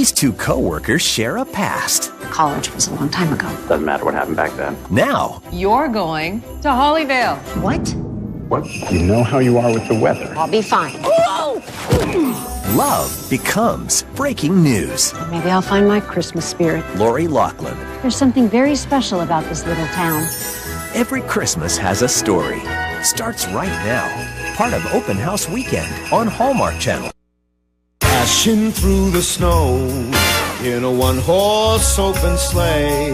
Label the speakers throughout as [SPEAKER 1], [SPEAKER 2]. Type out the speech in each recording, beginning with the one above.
[SPEAKER 1] These two co-workers share a past.
[SPEAKER 2] College was a long time ago.
[SPEAKER 3] Doesn't matter what happened back then.
[SPEAKER 1] Now,
[SPEAKER 4] You're going to Hollyvale.
[SPEAKER 2] What?
[SPEAKER 3] What? You know how you are with the weather.
[SPEAKER 2] I'll be fine.
[SPEAKER 1] love becomes breaking news.
[SPEAKER 2] Maybe I'll find my Christmas spirit.
[SPEAKER 1] Lori Loughlin.
[SPEAKER 2] There's something very special about this little town.
[SPEAKER 1] Every Christmas has a story. Starts right now. Part of Open House Weekend on Hallmark Channel.
[SPEAKER 5] Dashing through the snow in a one-horse open sleigh.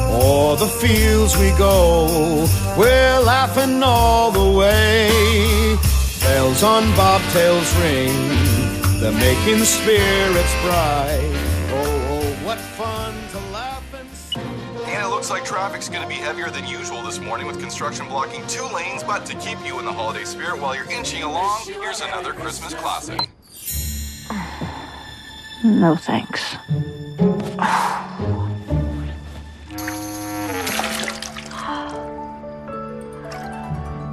[SPEAKER 5] O'er the fields we go, we're laughing all the way. Bells on bobtails ring, they're making spirits bright. Oh, what fun to laugh and sing.
[SPEAKER 6] And it looks like traffic's going to be heavier than usual this morning with construction blocking 2 lanes. But to keep you in the holiday spirit while you're inching along, here's another Christmas classic.
[SPEAKER 2] No thanks.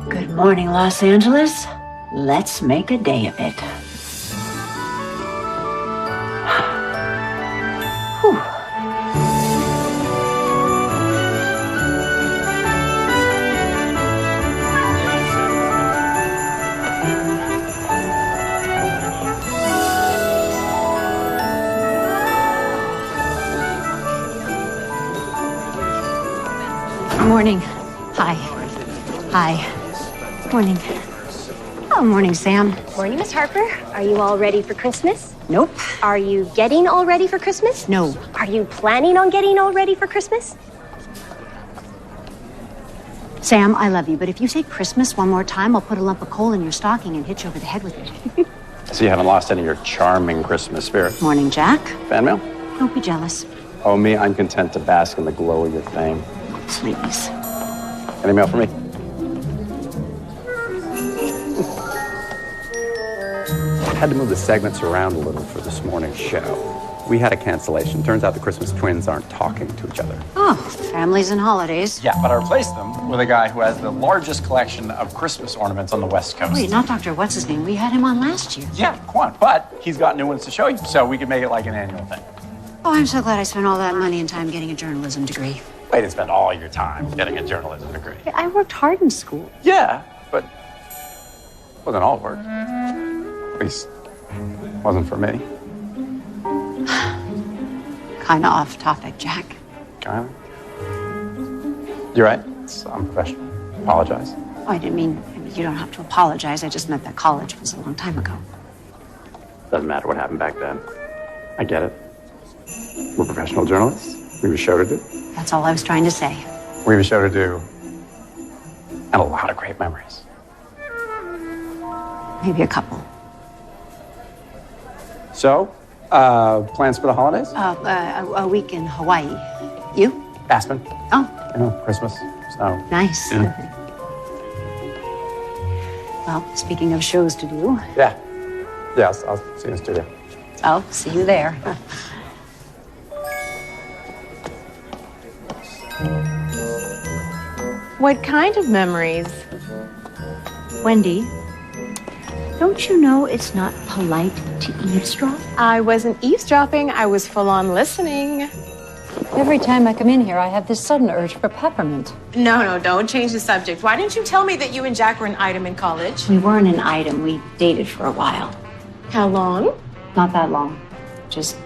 [SPEAKER 2] Good morning, Los Angeles. Let's make a day of it. Whew. Morning. Hi. Hi. Morning. Oh, morning, Sam.
[SPEAKER 7] Morning, Miss Harper. Are you all ready for Christmas?
[SPEAKER 2] Nope.
[SPEAKER 7] Are you getting all ready for Christmas?
[SPEAKER 2] No.
[SPEAKER 7] Are you planning on getting all ready for Christmas?
[SPEAKER 2] Sam, I love you, but if you say Christmas one more time, I'll put a lump of coal in your stocking and hit you over the head with it.
[SPEAKER 3] So you haven't lost any of your charming Christmas spirit.
[SPEAKER 2] Morning, Jack.
[SPEAKER 3] Fan mail?
[SPEAKER 2] Don't be jealous.
[SPEAKER 3] Oh, me, I'm content to bask in the glow of your fame.
[SPEAKER 2] Please.
[SPEAKER 3] Any mail for me? Had to move the segments around a little for this morning's show. We had a cancellation. Turns out the Christmas twins aren't talking to each other.
[SPEAKER 2] Oh, families and holidays.
[SPEAKER 8] Yeah, but I replaced them with a guy who has the largest collection of Christmas ornaments on the West Coast.
[SPEAKER 2] Wait, not Dr. What's-his-name. We had him on last year.
[SPEAKER 8] Yeah, Quan. But he's got new ones to show you, so we could make it like an annual thing.
[SPEAKER 2] Oh, I'm so glad I spent all that money and time getting a journalism degree.
[SPEAKER 8] Way to spend all your time getting a journalism degree.
[SPEAKER 2] I worked hard in school.
[SPEAKER 8] Yeah, but it wasn't all work. At least, it wasn't for me.
[SPEAKER 2] Kind of off topic, Jack.
[SPEAKER 8] Kind of. You're right. It's unprofessional. Apologize.
[SPEAKER 2] Oh, I didn't mean, you don't have to apologize. I just meant that college was a long time ago.
[SPEAKER 3] Doesn't matter what happened back then. I get it. We're professional journalists. We have a show to do.
[SPEAKER 2] That's all I was trying to say.
[SPEAKER 8] We have a show to do and a lot of great memories.
[SPEAKER 2] Maybe a couple.
[SPEAKER 8] So, plans for the holidays?
[SPEAKER 2] A week in Hawaii. You?
[SPEAKER 8] Aspen.
[SPEAKER 2] Oh,
[SPEAKER 8] You know, Christmas, snow.
[SPEAKER 2] nice.
[SPEAKER 8] Yeah.
[SPEAKER 2] Well, speaking of shows to do,
[SPEAKER 8] Yeah. Yeah, I'll see you in the studio.
[SPEAKER 2] I'll see you there.
[SPEAKER 4] What kind of memories?
[SPEAKER 2] Wendy, don't you know it's not polite to eavesdrop?
[SPEAKER 4] I wasn't eavesdropping, I was full on listening.
[SPEAKER 2] Every time I come in here, I have this sudden urge for peppermint.
[SPEAKER 4] No, don't change the subject. Why didn't you tell me that you and Jack were an item in college?
[SPEAKER 2] We weren't an item. We dated for a while.
[SPEAKER 4] How long?
[SPEAKER 2] Not that long. Just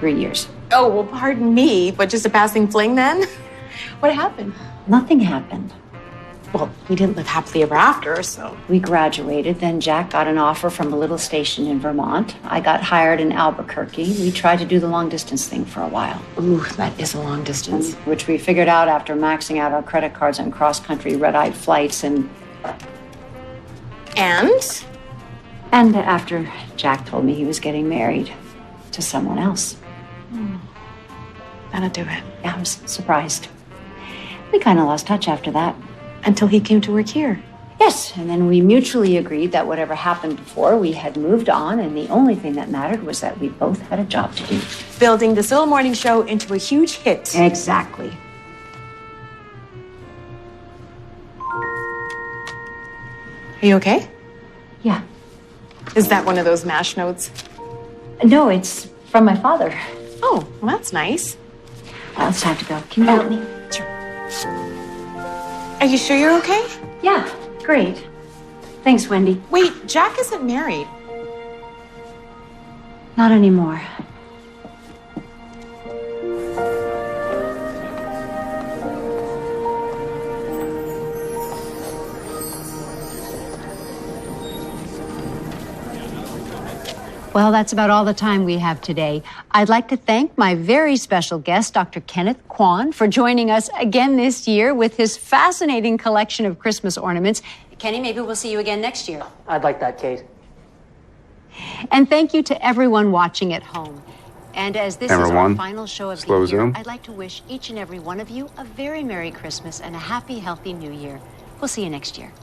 [SPEAKER 2] 3 years.
[SPEAKER 4] Oh, well, pardon me, but just a passing fling then? What happened?
[SPEAKER 2] Nothing happened.
[SPEAKER 4] Well, we didn't live happily ever after, so.
[SPEAKER 2] We graduated, then Jack got an offer from a little station in Vermont. I got hired in Albuquerque. We tried to do the long-distance thing for a while.
[SPEAKER 4] Ooh, that is a long distance.
[SPEAKER 2] Which we figured out after maxing out our credit cards on cross-country red-eyed flights and after Jack told me he was getting married to someone else.
[SPEAKER 4] That'll do it.
[SPEAKER 2] Yeah, I was surprised. We kind of lost touch after that.
[SPEAKER 4] Until he came to work here.
[SPEAKER 2] Yes, and then we mutually agreed that whatever happened before, we had moved on, and the only thing that mattered was that we both had a job to do.
[SPEAKER 4] Building this little morning show into a huge hit.
[SPEAKER 2] Exactly.
[SPEAKER 4] Are you okay?
[SPEAKER 2] Yeah.
[SPEAKER 4] Is that one of those MASH notes?
[SPEAKER 2] No, it's From my father.
[SPEAKER 4] Oh, well, that's nice.
[SPEAKER 2] Well, it's time to go. Can you help me?
[SPEAKER 4] Sure. Are you sure you're okay?
[SPEAKER 2] Yeah, great. Thanks, Wendy.
[SPEAKER 4] Wait, Jack isn't married.
[SPEAKER 2] Not anymore. Well, that's about all the time we have today. I'd like to thank my very special guest, Dr. Kenneth Kwan, for joining us again this year with his fascinating collection of Christmas ornaments. Kenny, maybe we'll see you again next year.
[SPEAKER 9] I'd like that, Kate.
[SPEAKER 2] And thank you to everyone watching at home. And as this
[SPEAKER 3] Camera
[SPEAKER 2] is our
[SPEAKER 3] one.
[SPEAKER 2] final show of
[SPEAKER 3] Slow
[SPEAKER 2] the year,
[SPEAKER 3] zoom.
[SPEAKER 2] I'd like to wish each and every one of you a very Merry Christmas and a happy, healthy New Year. We'll see you next year.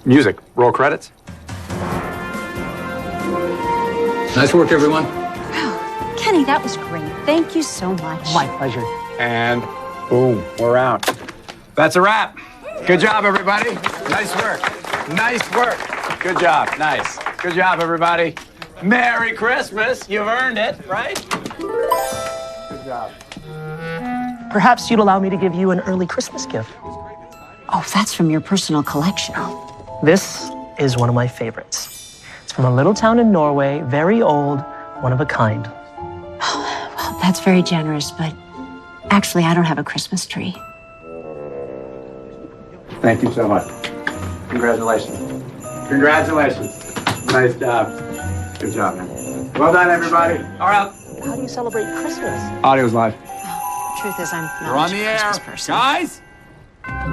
[SPEAKER 3] Music. Roll credits.
[SPEAKER 8] Nice work, everyone.
[SPEAKER 2] Wow, Kenny, that was great. Thank you so much.
[SPEAKER 9] My pleasure.
[SPEAKER 3] And boom, we're out. That's a wrap. Good job, everybody. Nice work. Nice work. Good job. Nice. Good job, everybody. Merry Christmas. You've earned it, right? Good job.
[SPEAKER 9] Perhaps you'd allow me to give you an early Christmas gift.
[SPEAKER 2] Oh, that's from your personal collection.
[SPEAKER 9] This is one of my favorites. It's from a little town in Norway, very old, one of a kind.
[SPEAKER 2] Oh, well, that's very generous, but actually, I don't have a Christmas tree.
[SPEAKER 3] Thank you so much. Congratulations. Congratulations. Nice job. Good job, man. Well done, everybody. All right.
[SPEAKER 9] How do you celebrate Christmas?
[SPEAKER 3] Audio's live.
[SPEAKER 2] Truth is, I'm not
[SPEAKER 3] We're on
[SPEAKER 2] much
[SPEAKER 3] the
[SPEAKER 2] a
[SPEAKER 3] air.
[SPEAKER 2] Christmas person.
[SPEAKER 3] Guys?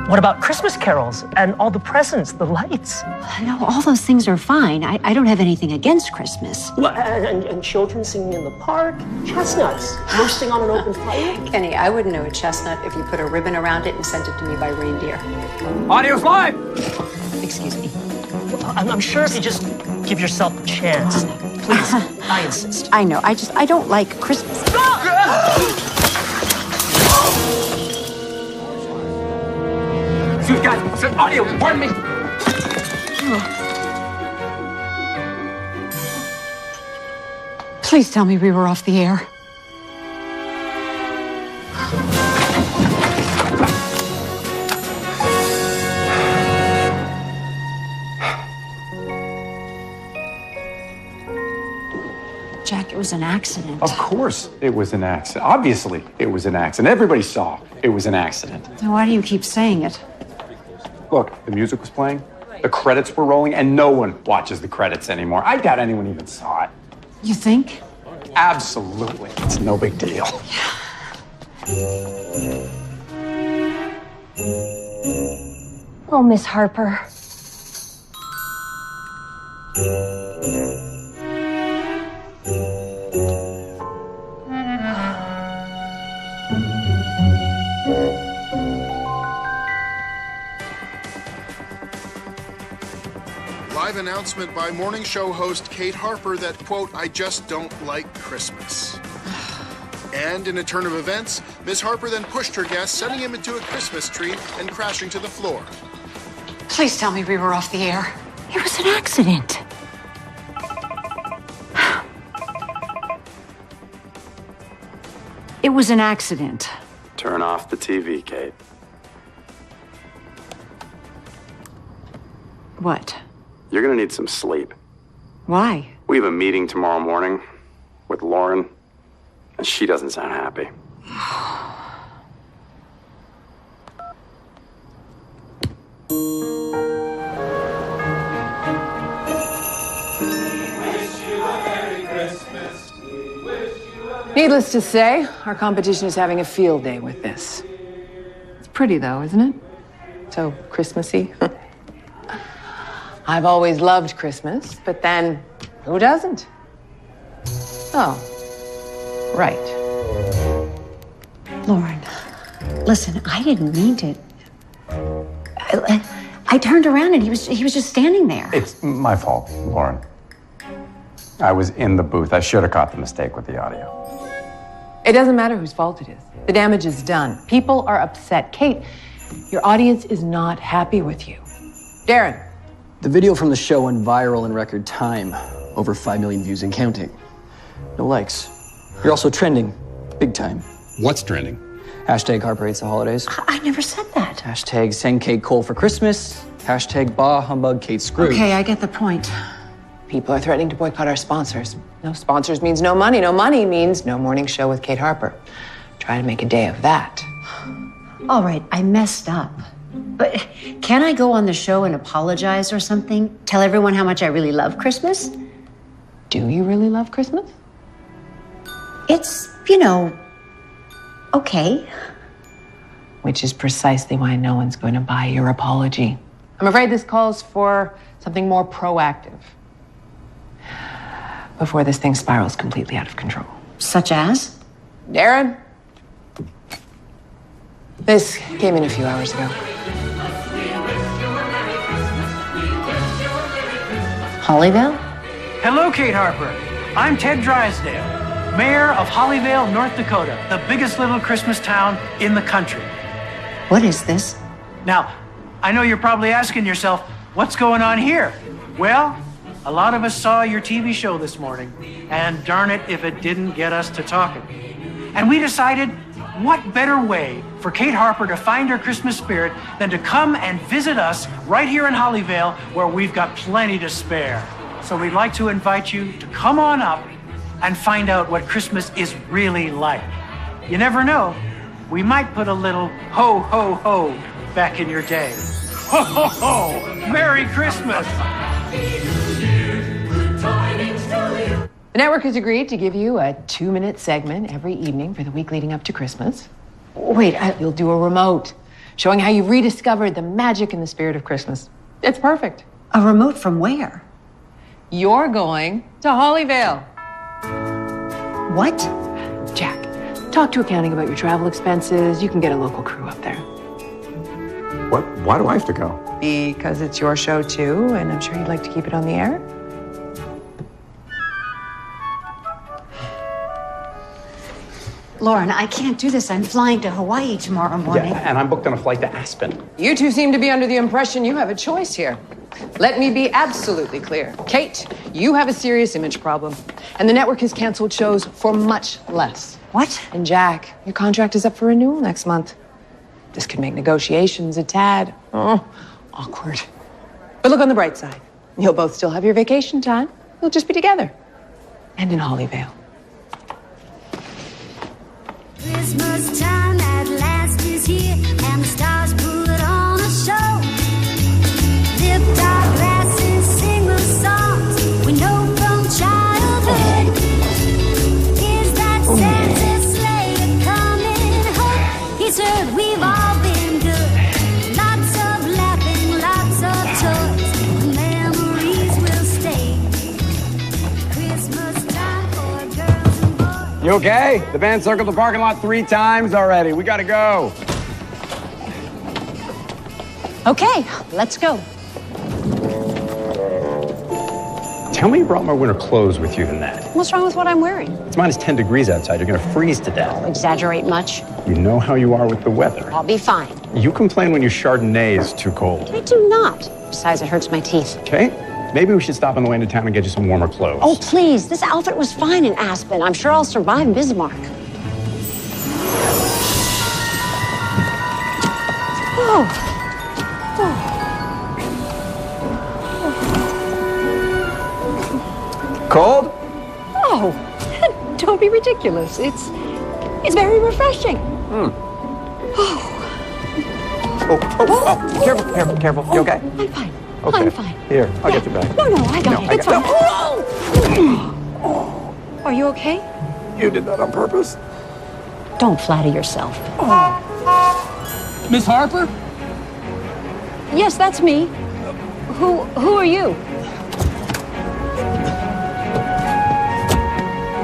[SPEAKER 9] What about Christmas carols and all the presents, the lights?
[SPEAKER 2] No, all those things are fine. I don't have anything against Christmas.
[SPEAKER 9] And children singing in the park, chestnuts roasting on an open fire.
[SPEAKER 10] Kenny, I wouldn't know a chestnut if you put a ribbon around it and sent it to me by reindeer.
[SPEAKER 3] Audio's live.
[SPEAKER 10] Excuse me.
[SPEAKER 9] I'm sure if you just give yourself a chance. Please, I insist.
[SPEAKER 2] I know. I don't like Christmas.
[SPEAKER 3] You guys, some audio, pardon me.
[SPEAKER 2] Please tell me we were off the air. Jack, it was an accident.
[SPEAKER 3] Of course it was an accident. Obviously it was an accident. Everybody saw it was an accident.
[SPEAKER 2] Then why do you keep saying it?
[SPEAKER 3] Look, the music was playing, the credits were rolling, and no one watches the credits anymore. I doubt anyone even saw it.
[SPEAKER 2] You think?
[SPEAKER 3] Absolutely. It's no big deal.
[SPEAKER 7] Oh, Miss Harper.
[SPEAKER 11] Live announcement by morning show host Kate Harper that, quote, I just don't like Christmas. And in a turn of events, Miss Harper then pushed her guest, sending him into a Christmas tree and crashing to the floor.
[SPEAKER 2] Please tell me we were off the air. It was an accident. It was an accident.
[SPEAKER 3] Turn off the TV, Kate.
[SPEAKER 2] What?
[SPEAKER 3] You're gonna need some sleep.
[SPEAKER 2] Why?
[SPEAKER 3] We have a meeting tomorrow morning with Lauren, and she doesn't sound happy.
[SPEAKER 10] Needless to say, our competition is having a field day with this. It's pretty, though, isn't it? So Christmassy. I've always loved Christmas, but then who doesn't? Oh, right.
[SPEAKER 2] Lauren, listen, I didn't mean to. I turned around and he was just standing there.
[SPEAKER 3] It's my fault, Lauren. I was in the booth. I should have caught the mistake with the audio.
[SPEAKER 10] It doesn't matter whose fault it is. The damage is done. People are upset. Kate, your audience is not happy with you. Darren.
[SPEAKER 12] The video from the show went viral in record time. Over 5 million views and counting. No likes. You're also trending. Big time.
[SPEAKER 8] What's trending?
[SPEAKER 12] Hashtag Harper hates the holidays.
[SPEAKER 2] I never said that.
[SPEAKER 12] Hashtag send Kate Cole for Christmas. Hashtag bah humbug Kate Scrooge.
[SPEAKER 10] Okay, I get the point. People are threatening to boycott our sponsors. No sponsors means no money. No money means no morning show with Kate Harper. Try to make a day of that.
[SPEAKER 2] All right, I messed up. But can I go on the show and apologize or something? Tell everyone how much I really love Christmas?
[SPEAKER 10] Do you really love Christmas?
[SPEAKER 2] It's, okay.
[SPEAKER 10] Which is precisely why no one's going to buy your apology. I'm afraid this calls for something more proactive before this thing spirals completely out of control.
[SPEAKER 2] Such as?
[SPEAKER 10] Darren? This came in a few hours ago.
[SPEAKER 2] Hollyville?
[SPEAKER 13] Hello, Kate Harper. I'm Ted Drysdale, mayor of Hollyvale, North Dakota, the biggest little Christmas town in the country.
[SPEAKER 2] What is this?
[SPEAKER 13] Now, I know you're probably asking yourself, what's going on here? Well, a lot of us saw your TV show this morning, and darn it if it didn't get us to talking. And we decided, what better way for Kate Harper to find her Christmas spirit than to come and visit us right here in Hollyvale, where we've got plenty to spare. So we'd like to invite you to come on up and find out what Christmas is really like. You never know, we might put a little ho, ho, ho back in your day. Ho, ho, ho! Merry Christmas!
[SPEAKER 10] The network has agreed to give you a 2-minute segment every evening for the week leading up to Christmas.
[SPEAKER 2] Wait,
[SPEAKER 10] You'll do a remote showing how you've rediscovered the magic and the spirit of Christmas. It's perfect.
[SPEAKER 2] A remote from where?
[SPEAKER 10] You're going to Hollyvale.
[SPEAKER 2] What?
[SPEAKER 10] Jack, talk to accounting about your travel expenses. You can get a local crew up there.
[SPEAKER 8] What? Why do I have to go?
[SPEAKER 10] Because it's your show too, and I'm sure you'd like to keep it on the air.
[SPEAKER 2] Lauren, I can't do this. I'm flying to Hawaii tomorrow morning.
[SPEAKER 8] Yeah, and I'm booked on a flight to Aspen.
[SPEAKER 10] You two seem to be under the impression you have a choice here. Let me be absolutely clear. Kate, you have a serious image problem, and the network has canceled shows for much less.
[SPEAKER 2] What?
[SPEAKER 10] And Jack, your contract is up for renewal next month. This could make negotiations a tad awkward. But look on the bright side. You'll both still have your vacation time. You'll just be together. And in Hollyvale.
[SPEAKER 14] Christmas time at last is here, and the stars put on a show. Lift our glasses, sing the songs we know from childhood. Is that Santa's sleigh coming home? He's heard we've all been good. Lots of laughing, lots of toys. Memories will stay. Christmas time for girls and boys.
[SPEAKER 3] You okay? The band circled the parking lot 3 times already. We gotta go.
[SPEAKER 2] Okay, let's go.
[SPEAKER 8] Tell me you brought more winter clothes with you than that.
[SPEAKER 2] What's wrong with what I'm wearing?
[SPEAKER 8] It's minus 10 degrees outside. You're gonna freeze to death.
[SPEAKER 2] Exaggerate much?
[SPEAKER 8] You know how you are with the weather.
[SPEAKER 2] I'll be fine.
[SPEAKER 8] You complain when your Chardonnay is too cold.
[SPEAKER 2] I do not. Besides, it hurts my teeth.
[SPEAKER 8] Okay? Maybe we should stop on the way into town and get you some warmer clothes.
[SPEAKER 2] Oh, please. This outfit was fine in Aspen. I'm sure I'll survive Bismarck. Oh.
[SPEAKER 8] Cold?
[SPEAKER 2] Oh, don't be ridiculous. It's very refreshing.
[SPEAKER 8] Careful. You okay?
[SPEAKER 2] I'm fine.
[SPEAKER 8] Okay.
[SPEAKER 2] I'm fine.
[SPEAKER 8] Here, I'll get you back.
[SPEAKER 2] No, I got it. It's fine. Are you okay?
[SPEAKER 8] You did that on purpose?
[SPEAKER 2] Don't flatter yourself.
[SPEAKER 15] Miss Harper?
[SPEAKER 2] Yes, that's me. Who are you?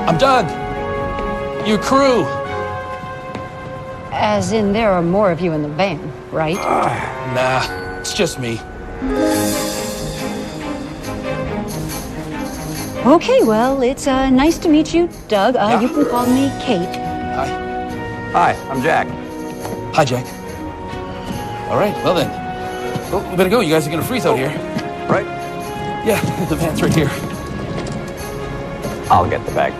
[SPEAKER 15] I'm Doug. Your crew.
[SPEAKER 2] As in, there are more of you in the band, right?
[SPEAKER 15] Nah, it's just me.
[SPEAKER 2] Okay, well, it's nice to meet you, Doug. You can call me Kate.
[SPEAKER 8] Hi, I'm Jack.
[SPEAKER 15] Hi, Jack. All right, well then. Well, we better go. You guys are gonna freeze out here.
[SPEAKER 8] Right?
[SPEAKER 15] Yeah, the van's right here.
[SPEAKER 8] I'll get the bag.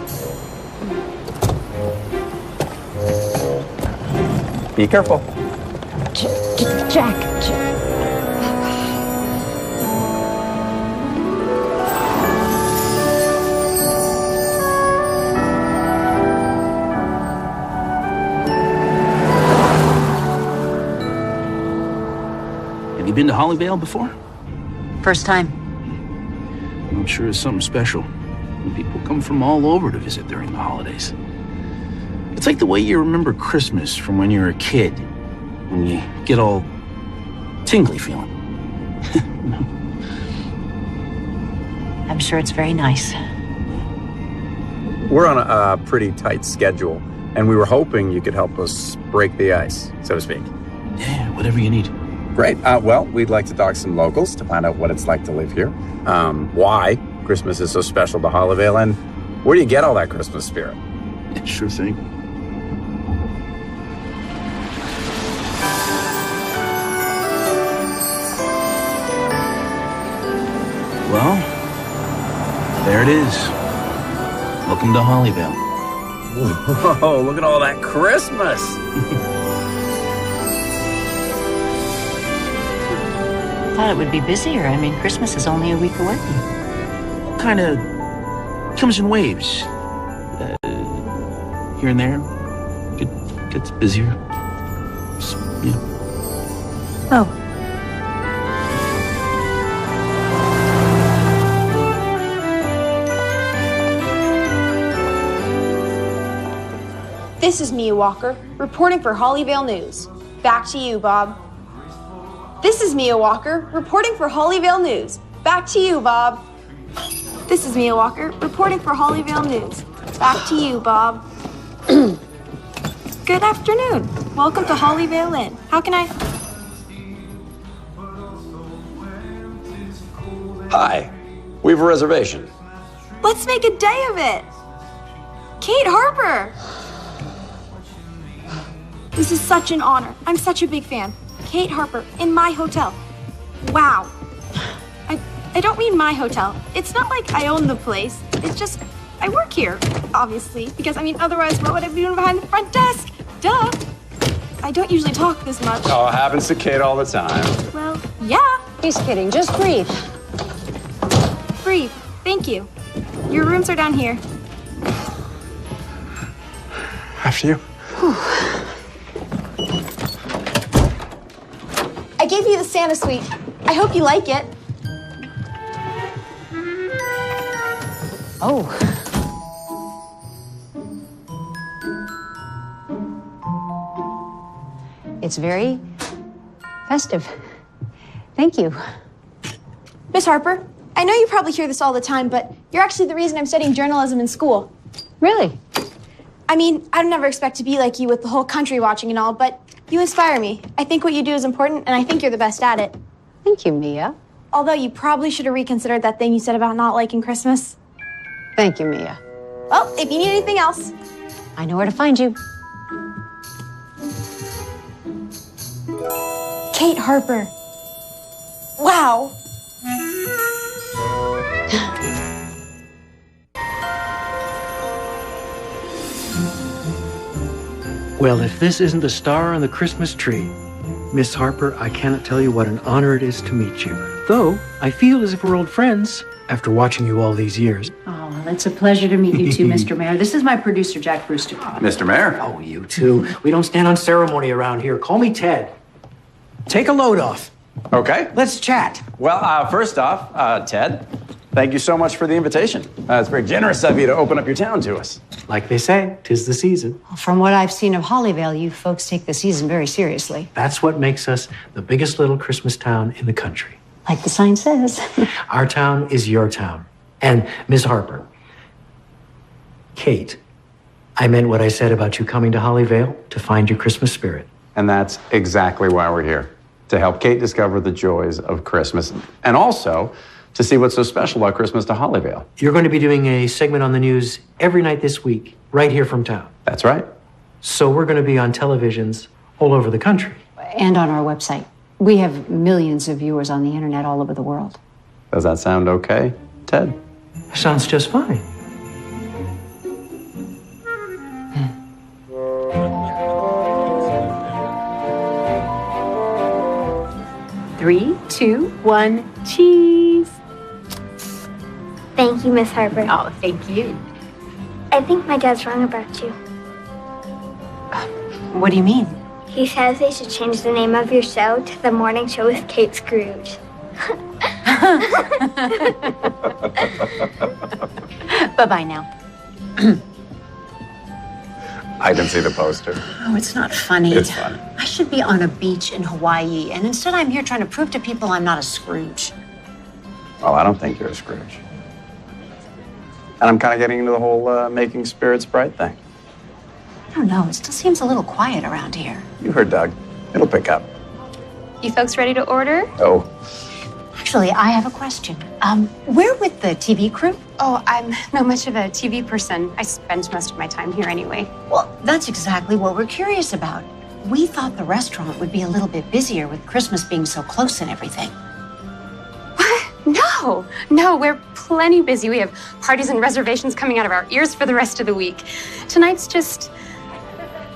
[SPEAKER 3] Be careful.
[SPEAKER 2] Jack.
[SPEAKER 15] Have you been to Hollyvale before?
[SPEAKER 2] First time.
[SPEAKER 15] I'm sure it's something special. People come from all over to visit during the holidays. It's like the way you remember Christmas from when you were a kid, when you get all tingly feeling.
[SPEAKER 2] I'm sure it's very nice.
[SPEAKER 3] We're on a pretty tight schedule, and we were hoping you could help us break the ice, so to speak.
[SPEAKER 15] Yeah, whatever you need.
[SPEAKER 3] Great. Well, we'd like to talk to some locals to find out what it's like to live here, why Christmas is so special to Hollyvale, and where do you get all that Christmas spirit?
[SPEAKER 15] Yeah, sure thing. Well, there it is. Welcome to Hollyvale.
[SPEAKER 3] Whoa, look at all that Christmas.
[SPEAKER 2] Thought it would be busier. I mean, Christmas is only a week away.
[SPEAKER 15] Kind of comes in waves. Here and there. Gets busier. So, yeah.
[SPEAKER 2] Oh.
[SPEAKER 16] This is Mia Walker, reporting for Hollyvale News. Back to you, Bob. This is Mia Walker, reporting for Hollyvale News. Back to you, Bob. This is Mia Walker, reporting for Hollyvale News. Back to you, Bob. Good afternoon. Welcome to Hollyvale Inn. How can I...
[SPEAKER 3] Hi, we have a reservation.
[SPEAKER 16] Let's make a day of it. Kate Harper. This is such an honor. I'm such a big fan. Kate Harper in my hotel. Wow. I don't mean my hotel. It's not like I own the place. It's just, I work here, obviously. Because, I mean, otherwise, what would I be doing behind the front desk? Duh. I don't usually talk this much.
[SPEAKER 3] Oh, it happens to Kate all the time.
[SPEAKER 16] Well, yeah.
[SPEAKER 2] He's kidding. Just breathe.
[SPEAKER 16] Breathe. Thank you. Your rooms are down here.
[SPEAKER 3] After you.
[SPEAKER 16] I gave you the Santa suite. I hope you like it.
[SPEAKER 2] Oh. It's very festive. Thank you.
[SPEAKER 16] Miss Harper, I know you probably hear this all the time, but you're actually the reason I'm studying journalism in school.
[SPEAKER 2] Really?
[SPEAKER 16] I mean, I'd never expect to be like you with the whole country watching and all, but you inspire me. I think what you do is important, and I think you're the best at it.
[SPEAKER 2] Thank you, Mia.
[SPEAKER 16] Although you probably should have reconsidered that thing you said about not liking Christmas.
[SPEAKER 2] Thank you, Mia.
[SPEAKER 16] Well, if you need anything else.
[SPEAKER 2] I know where to find you.
[SPEAKER 16] Kate Harper. Wow.
[SPEAKER 13] Well, if this isn't the star on the Christmas tree, Miss Harper, I cannot tell you what an honor it is to meet you. Though, I feel as if we're old friends after watching you all these years.
[SPEAKER 2] Oh, well, it's a pleasure to meet you too, Mr. Mayor. This is my producer, Jack Brewster.
[SPEAKER 3] Mr. Mayor.
[SPEAKER 13] Oh, you too. We don't stand on ceremony around here. Call me Ted. Take a load off.
[SPEAKER 3] Okay.
[SPEAKER 13] Let's chat.
[SPEAKER 3] Well, first off, Ted, thank you so much for the invitation. It's very generous of you to open up your town to us.
[SPEAKER 13] Like they say, 'tis the season.
[SPEAKER 2] From what I've seen of Hollyvale, you folks take the season very seriously.
[SPEAKER 13] That's what makes us the biggest little Christmas town in the country.
[SPEAKER 2] Like the sign says.
[SPEAKER 13] Our town is your town. And Miss Harper, Kate, I meant what I said about you coming to Hollyvale to find your Christmas spirit.
[SPEAKER 3] And that's exactly why we're here, to help Kate discover the joys of Christmas, and also to see what's so special about Christmas to Hollyvale.
[SPEAKER 13] You're going to be doing a segment on the news every night this week, right here from town.
[SPEAKER 3] That's right.
[SPEAKER 13] So we're going to be on televisions all over the country.
[SPEAKER 2] And on our website. We have millions of viewers on the internet all over the world.
[SPEAKER 3] Does that sound okay, Ted?
[SPEAKER 13] Sounds just fine.
[SPEAKER 2] 2, 1, cheese.
[SPEAKER 14] Thank you, Miss Harper.
[SPEAKER 2] Oh, thank you.
[SPEAKER 14] I think my dad's wrong about you.
[SPEAKER 2] What do you mean?
[SPEAKER 14] He says they should change the name of your show to The Morning Show with Kate Scrooge.
[SPEAKER 2] Bye-bye now.
[SPEAKER 3] I can see the poster.
[SPEAKER 2] Oh, it's not funny.
[SPEAKER 3] It's funny.
[SPEAKER 2] I should be on a beach in Hawaii, and instead I'm here trying to prove to people I'm not a Scrooge.
[SPEAKER 3] Well, I don't think you're a Scrooge. And I'm kind of getting into the whole making spirits bright thing.
[SPEAKER 2] I don't know. It still seems a little quiet around here.
[SPEAKER 3] You heard Doug. It'll pick up.
[SPEAKER 16] You folks ready to order?
[SPEAKER 3] Oh.
[SPEAKER 2] Actually, I have a question. We're with the TV crew.
[SPEAKER 17] Oh, I'm not much of a TV person. I spend most of my time here anyway.
[SPEAKER 2] Well, that's exactly what we're curious about. We thought the restaurant would be a little bit busier with Christmas being so close and everything.
[SPEAKER 17] No, we're plenty busy. We have parties and reservations coming out of our ears for the rest of the week. Tonight's just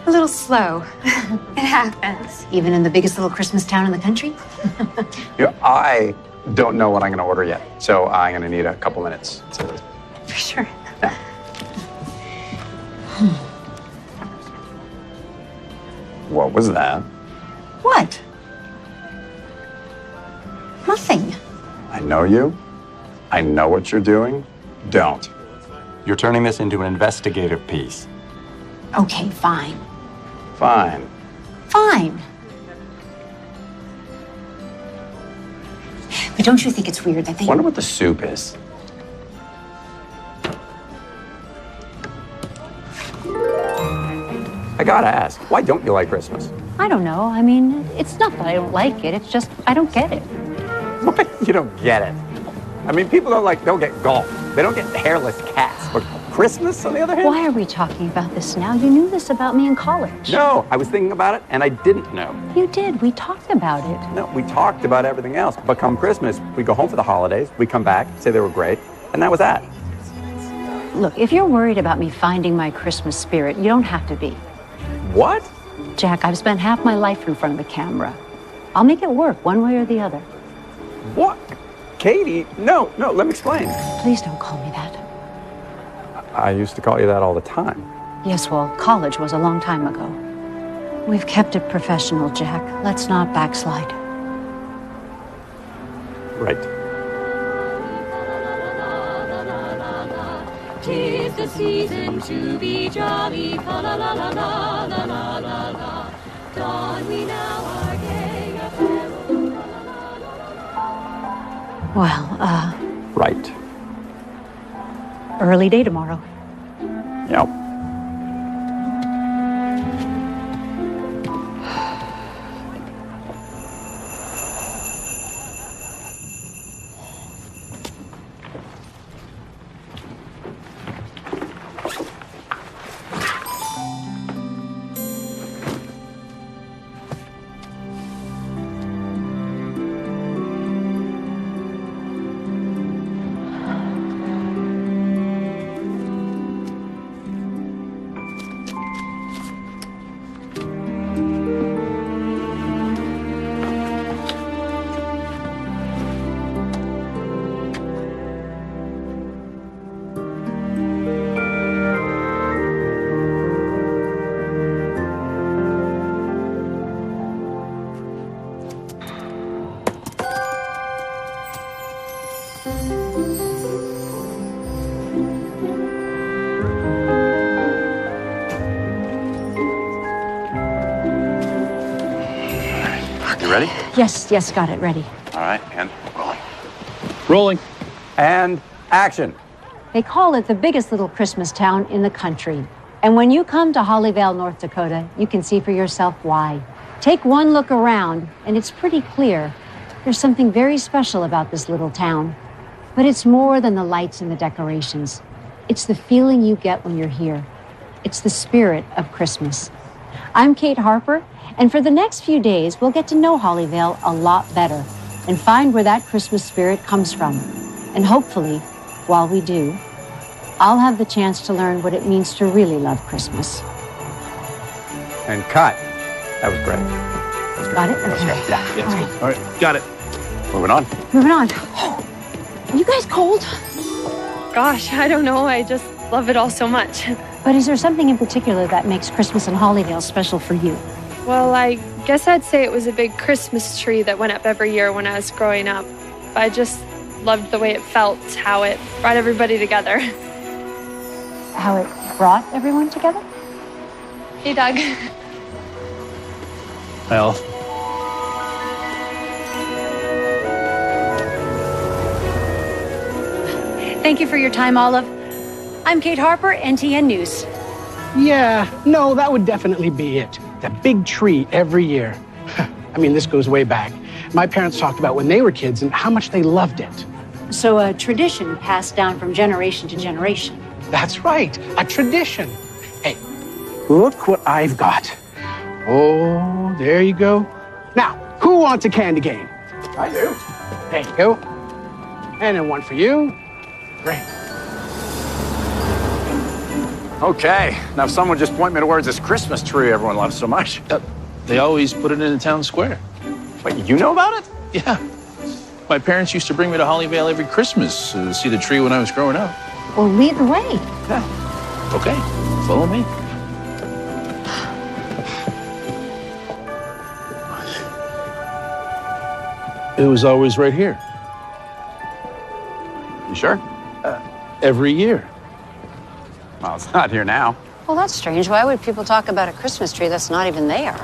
[SPEAKER 17] a little slow. It happens.
[SPEAKER 2] Even in the biggest little Christmas town in the country?
[SPEAKER 3] I don't know what I'm going to order yet, so I'm going to need a couple minutes.
[SPEAKER 17] For sure.
[SPEAKER 3] What was that?
[SPEAKER 2] What? Nothing.
[SPEAKER 3] I know you. I know what you're doing. Don't. You're turning this into an investigative piece.
[SPEAKER 2] Okay, fine.
[SPEAKER 3] Fine.
[SPEAKER 2] Fine. But don't you think it's weird that they...
[SPEAKER 3] Wonder what the soup is. I gotta ask, why don't you like Christmas?
[SPEAKER 2] I don't know. I mean, it's not that I don't like it. It's just I don't get it.
[SPEAKER 3] What? You don't get it. I mean, people don't get golf. They don't get hairless cats. But Christmas, on the other hand?
[SPEAKER 2] Why are we talking about this now? You knew this about me in college.
[SPEAKER 3] No, I was thinking about it, and I didn't know.
[SPEAKER 2] You did. We talked about it.
[SPEAKER 3] No, we talked about everything else. But come Christmas, we go home for the holidays, we come back, say they were great, and that was that.
[SPEAKER 2] Look, if you're worried about me finding my Christmas spirit, you don't have to be.
[SPEAKER 3] What?
[SPEAKER 2] Jack, I've spent half my life in front of the camera. I'll make it work one way or the other.
[SPEAKER 3] What? Katie, no, let me explain.
[SPEAKER 2] Please don't call me that.
[SPEAKER 3] I used to call you that all the time.
[SPEAKER 2] Yes, well, college was a long time ago. We've kept it professional, Jack. Let's not backslide.
[SPEAKER 3] Right.
[SPEAKER 14] 'Tis the season to be jolly, fa la la la la la la la la. Dawn we now are gay apparel.
[SPEAKER 2] Well,
[SPEAKER 3] Right.
[SPEAKER 2] early day tomorrow.
[SPEAKER 3] Yep.
[SPEAKER 8] You ready?
[SPEAKER 2] Yes, got it ready.
[SPEAKER 8] All right, and rolling.
[SPEAKER 3] Rolling. And action.
[SPEAKER 2] They call it the biggest little Christmas town in the country. And when you come to Hollyvale, North Dakota, you can see for yourself why. Take one look around, and it's pretty clear. There's something very special about this little town. But it's more than the lights and the decorations. It's the feeling you get when you're here. It's the spirit of Christmas. I'm Kate Harper, and for the next few days, we'll get to know Hollyvale a lot better and find where that Christmas spirit comes from. And hopefully, while we do, I'll have the chance to learn what it means to really love Christmas.
[SPEAKER 3] And cut. That was great.
[SPEAKER 2] Got it? Okay.
[SPEAKER 3] Yeah.
[SPEAKER 2] All right.
[SPEAKER 15] All right, got it.
[SPEAKER 8] Moving on.
[SPEAKER 2] Moving on. Oh, are you guys cold?
[SPEAKER 18] Gosh, I don't know. I just love it all so much.
[SPEAKER 2] But is there something in particular that makes Christmas in Hollyvale special for you?
[SPEAKER 18] Well, I guess I'd say it was a big Christmas tree that went up every year when I was growing up. I just loved the way it felt, how it brought everybody together.
[SPEAKER 2] How it brought everyone together?
[SPEAKER 18] Hey, Doug.
[SPEAKER 15] Well,
[SPEAKER 2] Thank you for your time, Olive. I'm Kate Harper, NTN News.
[SPEAKER 19] Yeah, no, that would definitely be it. The big tree every year. I mean, this goes way back. My parents talked about when they were kids and how much they loved it.
[SPEAKER 2] So a tradition passed down from generation to generation.
[SPEAKER 19] That's right, a tradition. Hey, look what I've got. Oh, there you go. Now, who wants a candy cane?
[SPEAKER 3] I do.
[SPEAKER 19] There you go. And then one for you. Great.
[SPEAKER 8] Okay, now someone just point me towards this Christmas tree everyone loves so much.
[SPEAKER 15] they always put it in the town square.
[SPEAKER 8] Wait, you know about it?
[SPEAKER 15] Yeah. My parents used to bring me to Hollyvale every Christmas to see the tree when I was growing up.
[SPEAKER 2] Well, lead the way.
[SPEAKER 15] Yeah. Okay, follow me. It was always right here.
[SPEAKER 8] You sure?
[SPEAKER 15] Every year.
[SPEAKER 8] Well, it's not here now.
[SPEAKER 2] Well, that's strange. Why would people talk about a Christmas tree that's not even there?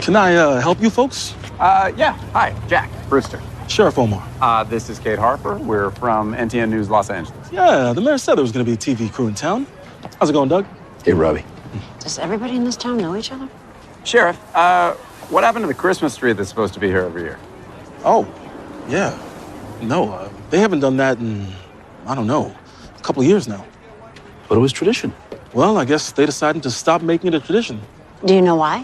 [SPEAKER 20] Can I help you folks?
[SPEAKER 8] Yeah. Hi, Jack Brewster.
[SPEAKER 20] Sheriff Omar.
[SPEAKER 8] This is Kate Harper. We're from NTN News Los Angeles.
[SPEAKER 20] Yeah, the mayor said there was going to be a TV crew in town. How's it going, Doug?
[SPEAKER 8] Hey, Robbie.
[SPEAKER 2] Does everybody in this town know each other?
[SPEAKER 8] Sheriff, what happened to the Christmas tree that's supposed to be here every year?
[SPEAKER 20] Oh, yeah. No, they haven't done that in, I don't know, a couple of years now.
[SPEAKER 15] But it was tradition.
[SPEAKER 20] Well, I guess they decided to stop making it a tradition.
[SPEAKER 2] Do you know why?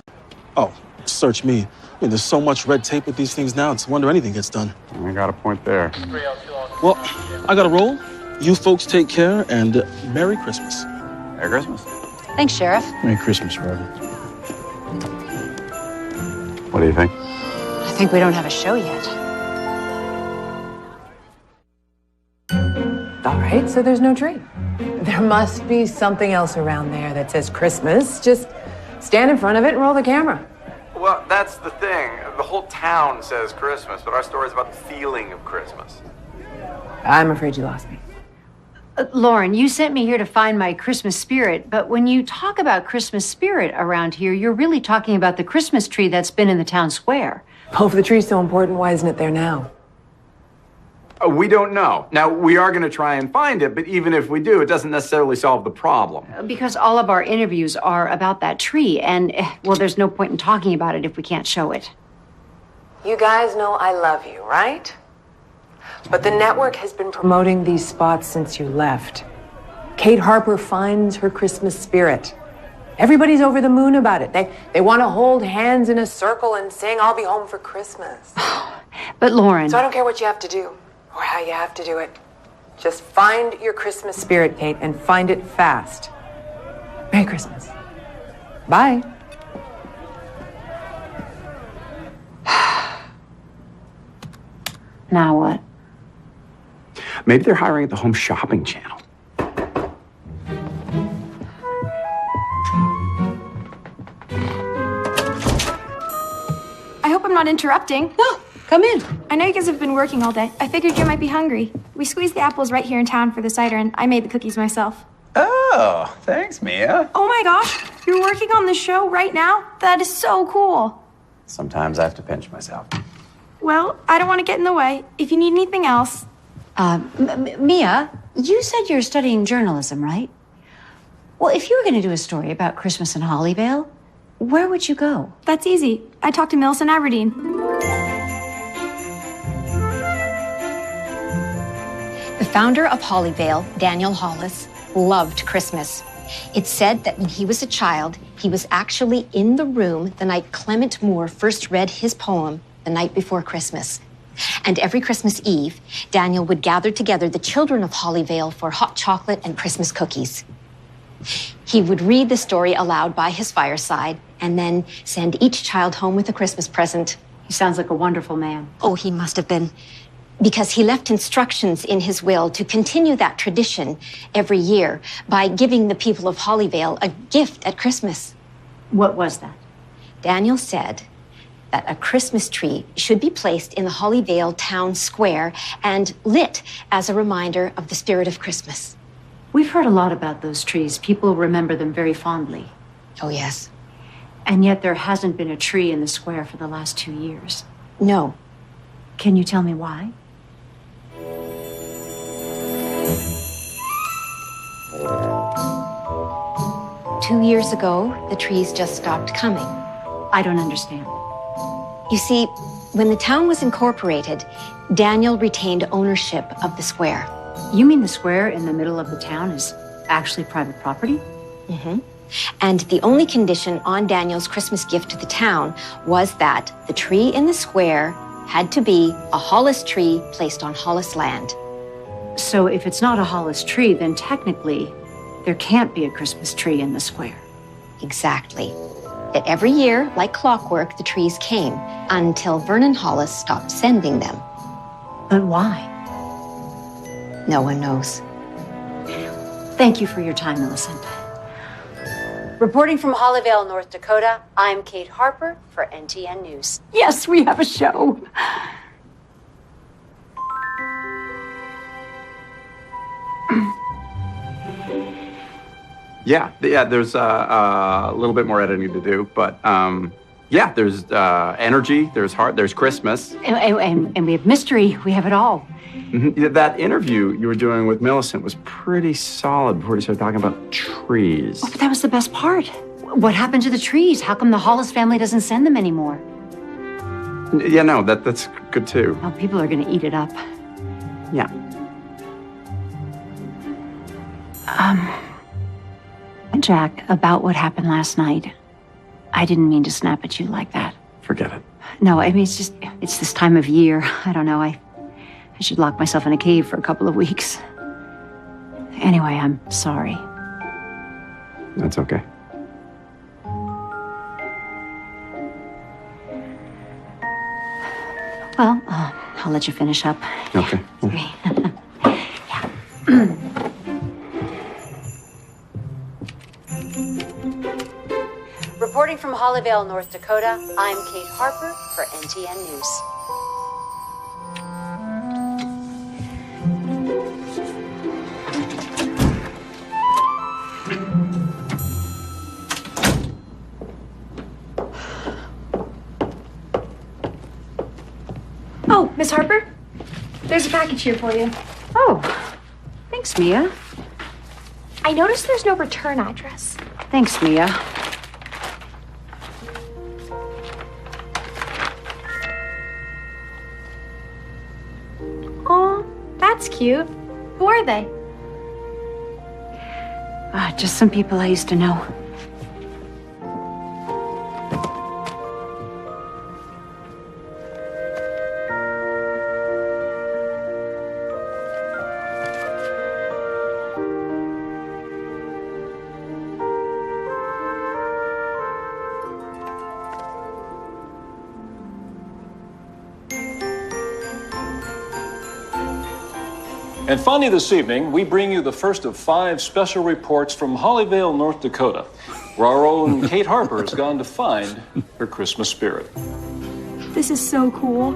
[SPEAKER 20] Oh, search me. I mean, there's so much red tape with these things now, it's a wonder anything gets done.
[SPEAKER 8] I got a point there.
[SPEAKER 20] Well, I gotta roll. You folks take care, and Merry Christmas.
[SPEAKER 8] Merry Christmas.
[SPEAKER 2] Thanks, Sheriff.
[SPEAKER 15] Merry Christmas, Robbie.
[SPEAKER 8] What do you think?
[SPEAKER 2] I think we don't have a show yet.
[SPEAKER 10] All right, so there's no tree. There must be something else around there that says Christmas. Just stand in front of it and roll the camera.
[SPEAKER 8] Well, that's the thing. The whole town says Christmas, but our story's about the feeling of Christmas.
[SPEAKER 10] I'm afraid you lost me.
[SPEAKER 2] Lauren, you sent me here to find my Christmas spirit, but when you talk about Christmas spirit around here, you're really talking about the Christmas tree that's been in the town square.
[SPEAKER 10] Oh, if the tree's so important, why isn't it there now?
[SPEAKER 8] We don't know. Now, we are going to try and find it, but even if we do, it doesn't necessarily solve the problem.
[SPEAKER 2] Because all of our interviews are about that tree, and, well, there's no point in talking about it if we can't show it.
[SPEAKER 10] You guys know I love you, right? But the network has been promoting these spots since you left. Kate Harper finds her Christmas spirit. Everybody's over the moon about it. They want to hold hands in a circle and sing, "I'll be home for Christmas."
[SPEAKER 2] But Lauren...
[SPEAKER 10] So I don't care what you have to do or how you have to do it. Just find your Christmas spirit, Kate, and find it fast. Merry Christmas. Bye.
[SPEAKER 2] Now what?
[SPEAKER 8] Maybe they're hiring at the Home Shopping Channel.
[SPEAKER 16] I hope I'm not interrupting.
[SPEAKER 2] No, come in.
[SPEAKER 16] I know you guys have been working all day. I figured you might be hungry. We squeezed the apples right here in town for the cider, and I made the cookies myself.
[SPEAKER 8] Oh, thanks, Mia.
[SPEAKER 16] Oh my gosh, you're working on the show right now? That is so cool.
[SPEAKER 8] Sometimes I have to pinch myself.
[SPEAKER 16] Well, I don't want to get in the way. If you need anything else.
[SPEAKER 2] Mia, you said you're studying journalism, right? Well, if you were going to do a story about Christmas in Hollyvale, where would you go?
[SPEAKER 16] That's easy. I talked to Mills in Aberdeen.
[SPEAKER 21] The founder of Hollyvale, Daniel Hollis, loved Christmas. It's said that when he was a child, he was actually in the room the night Clement Moore first read his poem, The Night Before Christmas. And every Christmas Eve, Daniel would gather together the children of Hollyvale for hot chocolate and Christmas cookies. He would read the story aloud by his fireside and then send each child home with a Christmas present
[SPEAKER 2] He sounds like a wonderful man.
[SPEAKER 21] Oh, he must have been. Because he left instructions in his will to continue that tradition every year by giving the people of Hollyvale a gift at Christmas.
[SPEAKER 2] What was that?
[SPEAKER 21] Daniel said that a Christmas tree should be placed in the Hollyvale town square and lit as a reminder of the spirit of Christmas.
[SPEAKER 2] We've heard a lot about those trees. People remember them very fondly.
[SPEAKER 21] Oh, yes.
[SPEAKER 2] And yet there hasn't been a tree in the square for the last 2 years.
[SPEAKER 21] No.
[SPEAKER 2] Can you tell me why?
[SPEAKER 21] Two years ago, the trees just stopped coming.
[SPEAKER 2] I don't understand.
[SPEAKER 21] You see, when the town was incorporated, Daniel retained ownership of the square.
[SPEAKER 2] You mean the square in the middle of the town is actually private property?
[SPEAKER 21] Mm-hmm. And the only condition on Daniel's Christmas gift to the town was that the tree in the square had to be a Hollis tree placed on Hollis land.
[SPEAKER 2] So if it's not a Hollis tree, then technically there can't be a Christmas tree in the square.
[SPEAKER 21] Exactly. That every year, like clockwork, the trees came until Vernon Hollis stopped sending them.
[SPEAKER 2] But why?
[SPEAKER 21] No one knows.
[SPEAKER 2] Thank you for your time, Millicent. Reporting from Hollyvale, North Dakota, I'm Kate Harper for NTN News. Yes, we have a show.
[SPEAKER 8] Yeah, there's a little bit more editing to do, but yeah, there's energy, there's heart, there's Christmas.
[SPEAKER 2] And we have mystery. We have it all.
[SPEAKER 8] Mm-hmm. That interview you were doing with Millicent was pretty solid before you started talking about trees.
[SPEAKER 2] Oh, but that was the best part. What happened to the trees? How come the Hollis family doesn't send them anymore?
[SPEAKER 8] Yeah, no, that's good too.
[SPEAKER 2] Oh, people are going to eat it up.
[SPEAKER 8] Yeah.
[SPEAKER 2] Jack, about what happened last night. I didn't mean to snap at you like that.
[SPEAKER 8] Forget it.
[SPEAKER 2] No, I mean, it's this time of year. I don't know. I should lock myself in a cave for a couple of weeks. Anyway, I'm sorry.
[SPEAKER 8] That's okay.
[SPEAKER 2] Well, I'll let you finish up.
[SPEAKER 8] Okay.
[SPEAKER 2] Reporting from Hollyvale, North Dakota, I'm Kate Harper for NTN News.
[SPEAKER 16] Oh, Miss Harper, there's a package here for you.
[SPEAKER 2] Oh, thanks, Mia.
[SPEAKER 16] I noticed there's no return address.
[SPEAKER 2] Thanks, Mia.
[SPEAKER 16] Aw, that's cute. Who are they?
[SPEAKER 2] Just some people I used to know.
[SPEAKER 1] And finally this evening, we bring you the first of 5 special reports from Hollyvale, North Dakota, where our own Kate Harper has gone to find her Christmas spirit.
[SPEAKER 16] This is so cool.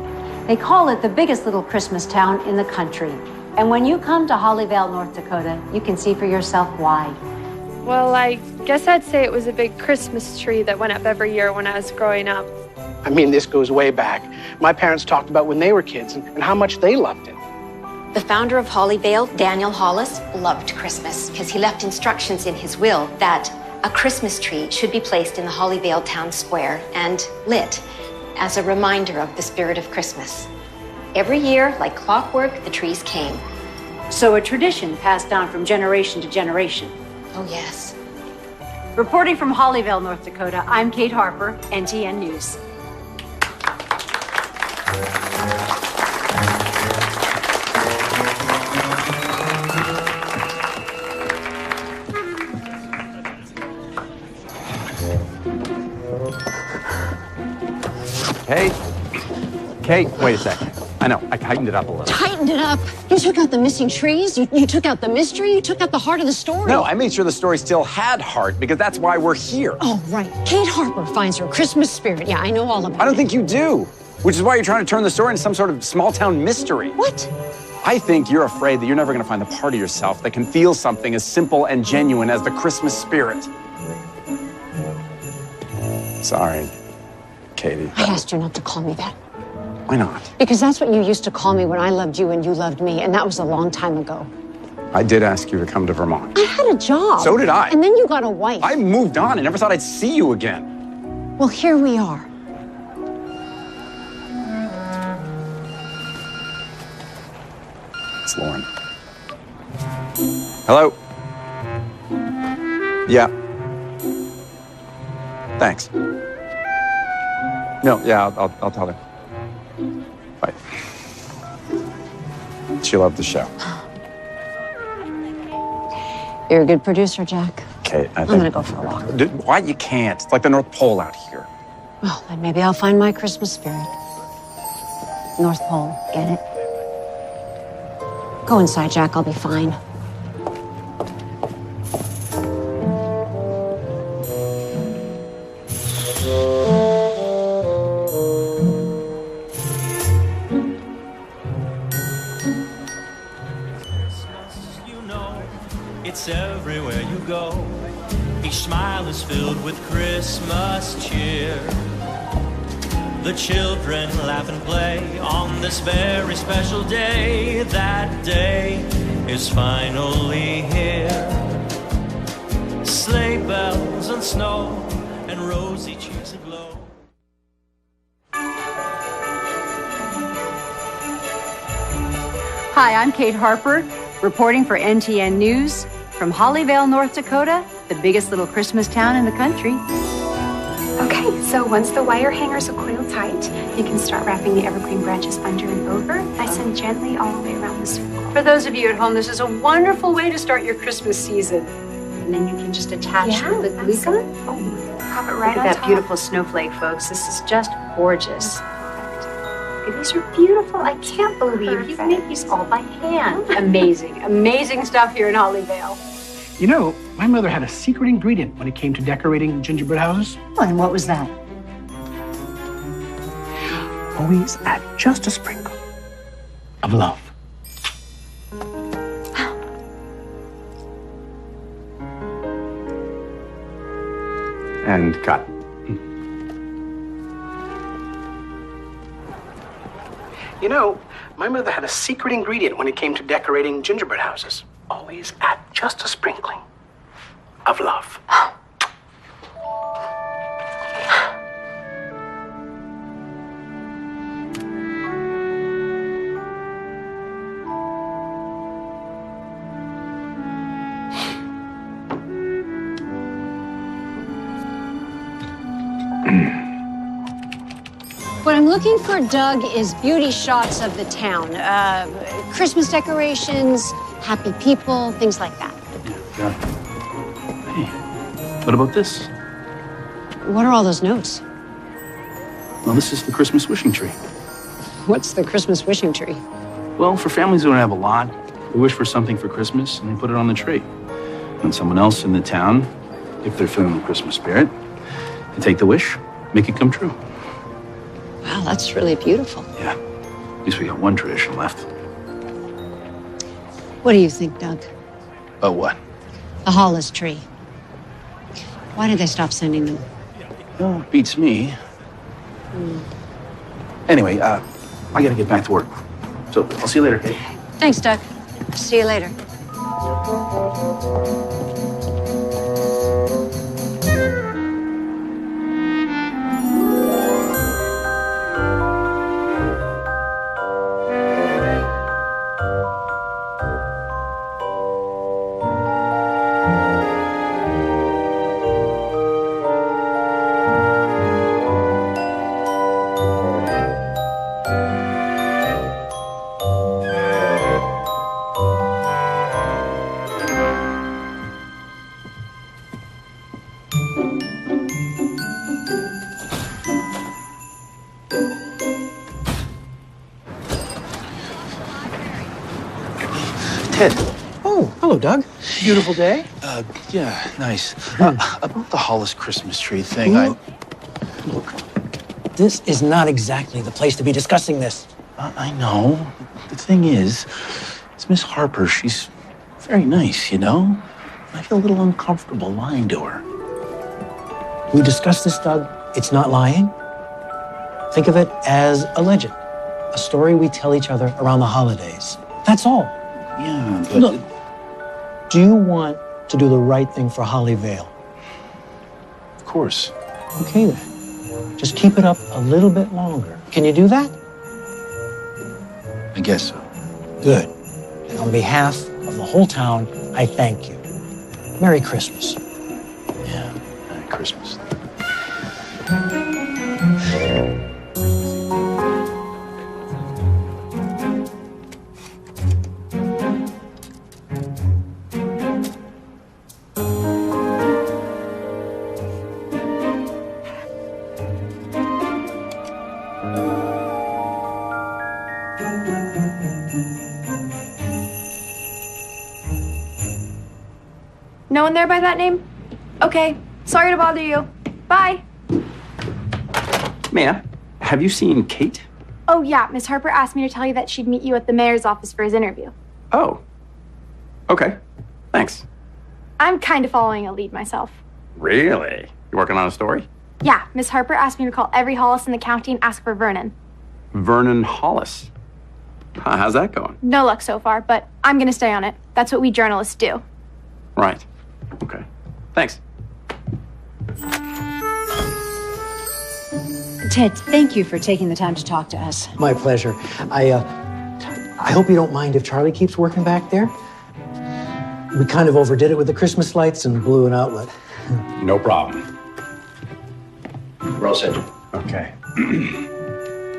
[SPEAKER 2] They call it the biggest little Christmas town in the country. And when you come to Hollyvale, North Dakota, you can see for yourself why.
[SPEAKER 18] Well, I guess I'd say it was a big Christmas tree that went up every year when I was growing up.
[SPEAKER 19] I mean, this goes way back. My parents talked about when they were kids and how much they loved it.
[SPEAKER 21] The founder of Hollyvale, Daniel Hollis, loved Christmas because he left instructions in his will that a Christmas tree should be placed in the Hollyvale town square and lit as a reminder of the spirit of Christmas. Every year, like clockwork, the trees came.
[SPEAKER 2] So a tradition passed down from generation to generation.
[SPEAKER 21] Oh, yes.
[SPEAKER 2] Reporting from Hollyvale, North Dakota, I'm Kate Harper, NTN News.
[SPEAKER 8] Hey, Kate, wait a second. I know, I tightened it up a little.
[SPEAKER 2] Tightened it up. You took out the missing trees. You took out the mystery. You took out the heart of the story.
[SPEAKER 8] No, I made sure the story still had heart because that's why we're here.
[SPEAKER 2] Oh, right. Kate Harper finds her Christmas spirit. Yeah, I know all about it.
[SPEAKER 8] I don't think you do, which is why you're trying to turn the story into some sort of small-town mystery.
[SPEAKER 2] What?
[SPEAKER 8] I think you're afraid that you're never going to find the part of yourself that can feel something as simple and genuine as the Christmas spirit. Sorry, Katie.
[SPEAKER 2] I asked you not to call me that.
[SPEAKER 8] Why not?
[SPEAKER 2] Because that's what you used to call me when I loved you and you loved me, and that was a long time ago.
[SPEAKER 8] I did ask you to come to Vermont.
[SPEAKER 2] I had a job.
[SPEAKER 8] So did I.
[SPEAKER 2] And then you got a wife.
[SPEAKER 8] I moved on and never thought I'd see you again.
[SPEAKER 2] Well, here we are.
[SPEAKER 8] It's Lauren. Hello? Yeah. Thanks. No, yeah, I'll tell her. Bye. She loved the show.
[SPEAKER 2] You're a good producer, Jack.
[SPEAKER 8] Kate, I think...
[SPEAKER 2] I'm gonna go for a walk.
[SPEAKER 8] Dude, why? You can't. It's like the North Pole out here.
[SPEAKER 2] Well, then maybe I'll find my Christmas spirit. North Pole, get it? Go inside, Jack. I'll be fine.
[SPEAKER 5] It's everywhere you go. Each smile is filled with Christmas cheer. The children laugh and play on this very special day. That day is finally here. Sleigh bells and snow and rosy cheeks aglow.
[SPEAKER 2] Hi, I'm Kate Harper, reporting for NTN News from Hollyvale, North Dakota, the biggest little Christmas town in the country.
[SPEAKER 17] Okay, so once the wire hangers are coiled tight, you can start wrapping the evergreen branches under and over, nice and gently all the way around the circle.
[SPEAKER 2] For those of you at home, this is a wonderful way to start your Christmas season. And then you can just attach the glue gun.
[SPEAKER 17] Oh, pop it right
[SPEAKER 2] Look
[SPEAKER 17] on
[SPEAKER 2] at that
[SPEAKER 17] top.
[SPEAKER 2] beautiful snowflake, folks. This is just gorgeous.
[SPEAKER 17] These are beautiful. I can't believe you made these all by hand.
[SPEAKER 2] Amazing, amazing stuff here in Hollyvale.
[SPEAKER 19] You know, my mother had a secret ingredient when it came to decorating gingerbread houses.
[SPEAKER 2] Oh, and what was that?
[SPEAKER 19] Always add just a sprinkle of love.
[SPEAKER 8] And cut.
[SPEAKER 19] You know, my mother had a secret ingredient when it came to decorating gingerbread houses. Always add just a sprinkling of love.
[SPEAKER 2] What I'm looking for, Doug, is beauty shots of the town. Christmas decorations, happy people, things like that.
[SPEAKER 15] Yeah. Hey, what about this?
[SPEAKER 2] What are all those notes?
[SPEAKER 15] Well, this is the Christmas wishing tree.
[SPEAKER 2] What's the Christmas wishing tree?
[SPEAKER 15] Well, for families who don't have a lot, they wish for something for Christmas and they put it on the tree. When someone else in the town, if they're feeling the Christmas spirit, they take the wish, make it come true.
[SPEAKER 2] Wow, that's really beautiful.
[SPEAKER 15] Yeah, at least we got one tradition left.
[SPEAKER 2] What do you think, Doug?
[SPEAKER 15] About what?
[SPEAKER 2] The Hollis tree. Why did they stop sending them?
[SPEAKER 15] Oh, beats me. Anyway, I gotta get back to work. So I'll see you later, Kate.
[SPEAKER 2] Thanks, Doug. See you later.
[SPEAKER 15] Ted.
[SPEAKER 19] Oh, hello, Doug. Beautiful day.
[SPEAKER 15] Yeah, nice. About the Hollis Christmas tree thing,
[SPEAKER 6] This is not exactly the place to be discussing this.
[SPEAKER 15] I know. The thing is, it's Miss Harper. She's very nice, you know? I feel a little uncomfortable lying to her.
[SPEAKER 6] We discussed this, Doug. It's not lying. Think of it as a legend, a story we tell each other around the holidays. That's all.
[SPEAKER 15] Yeah, but...
[SPEAKER 6] Look, do you want to do the right thing for Holly Vale?
[SPEAKER 15] Of course.
[SPEAKER 6] Okay, then. Just keep it up a little bit longer. Can you do that?
[SPEAKER 15] I guess so.
[SPEAKER 6] Good. And on behalf of the whole town, I thank you. Merry Christmas.
[SPEAKER 15] Yeah, Merry Christmas.
[SPEAKER 16] No one there by that name? Okay. Sorry to bother you. Bye.
[SPEAKER 8] Mia, have you seen Kate?
[SPEAKER 16] Oh, yeah. Miss Harper asked me to tell you that she'd meet you at the mayor's office for his interview.
[SPEAKER 8] Oh. Okay. Thanks.
[SPEAKER 16] I'm kind of following a lead myself.
[SPEAKER 8] Really? You working on a story?
[SPEAKER 16] Yeah, Miss Harper asked me to call every Hollis in the county and ask for Vernon.
[SPEAKER 8] Vernon Hollis. How's that going?
[SPEAKER 16] No luck so far, but I'm gonna stay on it. That's what we journalists do.
[SPEAKER 8] Right. Okay. Thanks.
[SPEAKER 2] Ted, thank you for taking the time to talk to us.
[SPEAKER 6] My pleasure. I hope you don't mind if Charlie keeps working back there. We kind of overdid it with the Christmas lights and blew an outlet.
[SPEAKER 3] No problem.
[SPEAKER 6] We're all set.
[SPEAKER 3] Okay.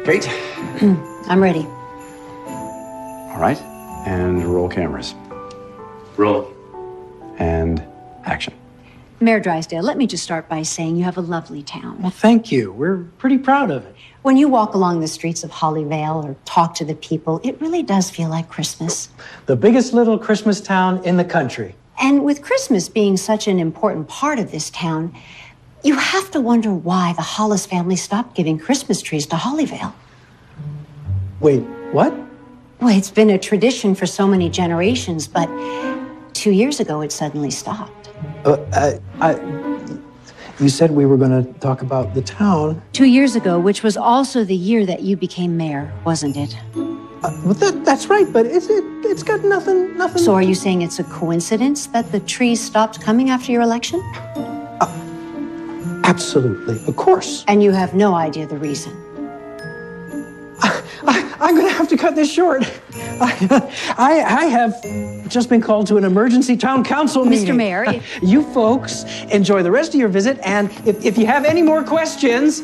[SPEAKER 3] Kate?
[SPEAKER 2] I'm ready.
[SPEAKER 3] All right. And roll cameras. Roll. And action.
[SPEAKER 2] Mayor Drysdale, let me just start by saying you have a lovely town.
[SPEAKER 6] Well, thank you. We're pretty proud of it.
[SPEAKER 2] When you walk along the streets of Hollyvale or talk to the people, it really does feel like Christmas.
[SPEAKER 6] The biggest little Christmas town in the country.
[SPEAKER 2] And with Christmas being such an important part of this town, you have to wonder why the Hollis family stopped giving Christmas trees to Hollyvale.
[SPEAKER 6] Wait, what?
[SPEAKER 2] Well, it's been a tradition for so many generations, but 2 years ago it suddenly stopped.
[SPEAKER 6] You said we were going to talk about the town.
[SPEAKER 2] 2 years ago, which was also the year that you became mayor, wasn't it?
[SPEAKER 6] Well, that's right, but it's got nothing.
[SPEAKER 2] So are you saying it's a coincidence that the trees stopped coming after your election?
[SPEAKER 6] Absolutely, of course.
[SPEAKER 2] And you have no idea the reason?
[SPEAKER 6] I'm going to have to cut this short. I have just been called to an emergency town council meeting.
[SPEAKER 2] Mr. Mayor.
[SPEAKER 6] You folks enjoy the rest of your visit, and if you have any more questions,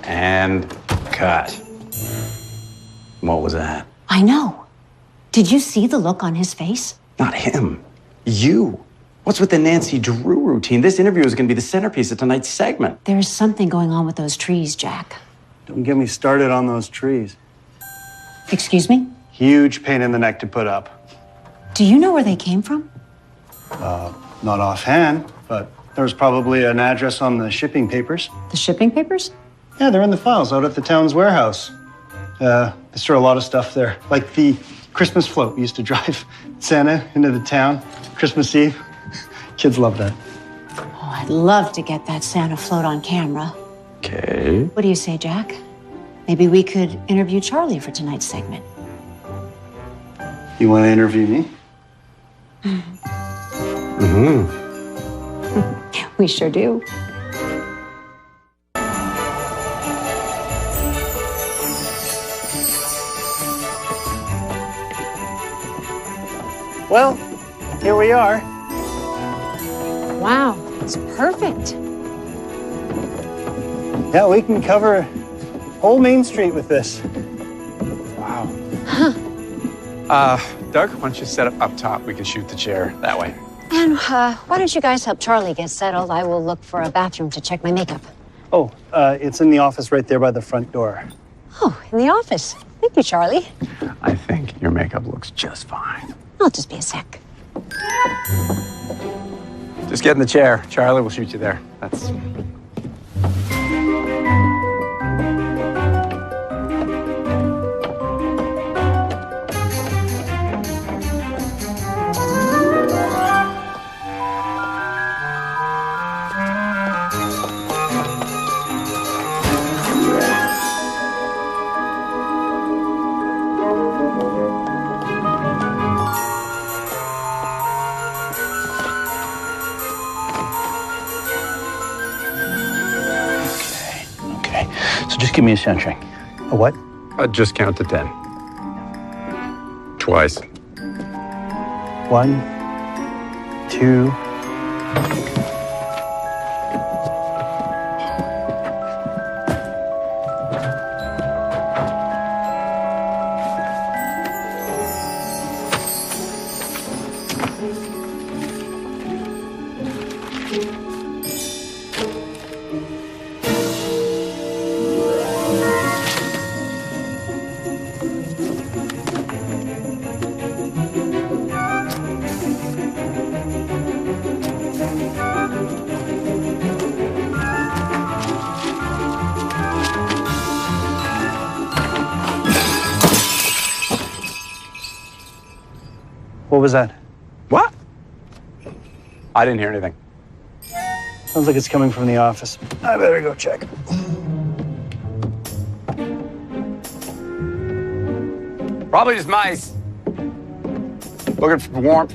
[SPEAKER 3] And cut. What was that?
[SPEAKER 2] I know. Did you see the look on his face?
[SPEAKER 8] Not him. You. What's with the Nancy Drew routine? This interview is going to be the centerpiece of tonight's segment.
[SPEAKER 2] There is something going on with those trees, Jack.
[SPEAKER 22] Don't get me started on those trees.
[SPEAKER 2] Excuse me?
[SPEAKER 22] Huge pain in the neck to put up.
[SPEAKER 2] Do you know where they came from?
[SPEAKER 22] Not offhand, but there was probably an address on the shipping papers.
[SPEAKER 2] The shipping papers?
[SPEAKER 22] Yeah, they're in the files out at the town's warehouse. They store a lot of stuff there, like the Christmas float. We used to drive Santa into the town Christmas Eve. Kids love that.
[SPEAKER 2] Oh, I'd love to get that Santa float on camera.
[SPEAKER 8] Okay.
[SPEAKER 2] What do you say, Jack? Maybe we could interview Charlie for tonight's segment.
[SPEAKER 22] You want to interview me?
[SPEAKER 8] Mm-hmm.
[SPEAKER 2] We sure do.
[SPEAKER 22] Well, here we are.
[SPEAKER 2] Wow, it's perfect.
[SPEAKER 22] Yeah, we can cover whole Main Street with this.
[SPEAKER 3] Wow.
[SPEAKER 2] Huh.
[SPEAKER 3] Doug, why don't you set up top? We can shoot the chair that way.
[SPEAKER 2] And why don't you guys help Charlie get settled? I will look for a bathroom to check my makeup.
[SPEAKER 22] Oh, it's in the office right there by the front door.
[SPEAKER 2] Oh, in the office. Thank you, Charlie.
[SPEAKER 3] I think your makeup looks just fine.
[SPEAKER 2] I'll just be a sec.
[SPEAKER 3] Just get in the chair. Charlie will shoot you there. That's...
[SPEAKER 15] So just give me a centering.
[SPEAKER 6] A what?
[SPEAKER 3] Just count to 10. Twice.
[SPEAKER 6] 1, 2. What was that?
[SPEAKER 3] What? I didn't hear anything.
[SPEAKER 6] Sounds like it's coming from the office. I better go check.
[SPEAKER 3] Probably just mice. Looking for warmth.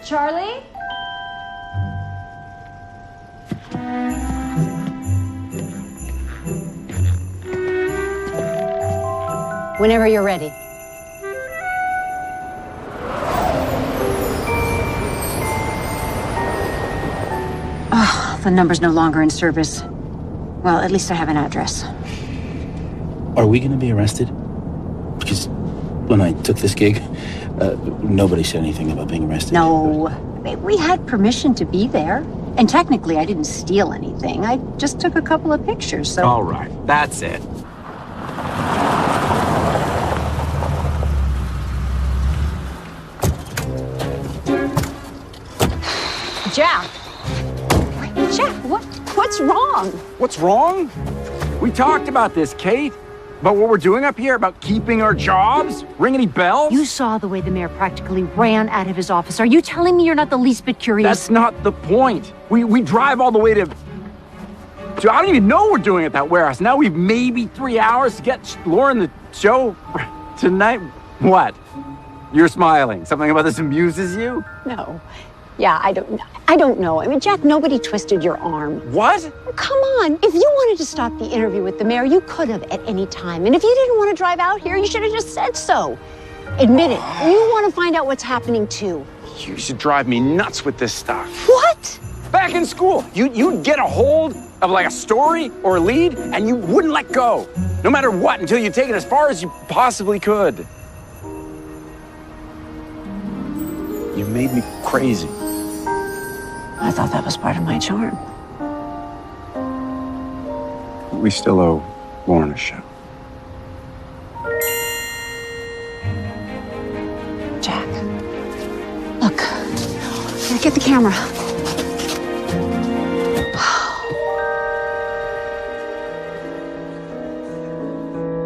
[SPEAKER 2] Charlie? Whenever you're ready. Oh, the number's no longer in service. Well, at least I have an address.
[SPEAKER 15] Are we going to be arrested? Because when I took this gig, nobody said anything about being arrested.
[SPEAKER 2] No, we had permission to be there. And technically, I didn't steal anything. I just took a couple of pictures, so...
[SPEAKER 3] All right, that's it.
[SPEAKER 2] Jack! Jack, what's wrong?
[SPEAKER 3] What's wrong? We talked about this, Kate. About what we're doing up here, about keeping our jobs? Ring any bells?
[SPEAKER 2] You saw the way the mayor practically ran out of his office. Are you telling me you're not the least bit curious?
[SPEAKER 3] That's not the point. We drive all the way to I don't even know we're doing at that warehouse. Now we've maybe 3 hours to get Lauren the show tonight. What? You're smiling. Something about this amuses you?
[SPEAKER 2] No. Yeah, I don't know. I mean, Jack, nobody twisted your arm.
[SPEAKER 3] What?
[SPEAKER 2] Come on. If you wanted to stop the interview with the mayor, you could have at any time. And if you didn't want to drive out here, you should have just said so. Admit it. You want to find out what's happening, too.
[SPEAKER 3] You used to drive me nuts with this stuff.
[SPEAKER 2] What?
[SPEAKER 3] Back in school, you'd get a hold of like a story or a lead, and you wouldn't let go. No matter what, until you take it as far as you possibly could. You made me crazy.
[SPEAKER 2] I thought that was part of my charm.
[SPEAKER 3] We still owe Lauren a show.
[SPEAKER 2] Jack, look, gotta get the camera.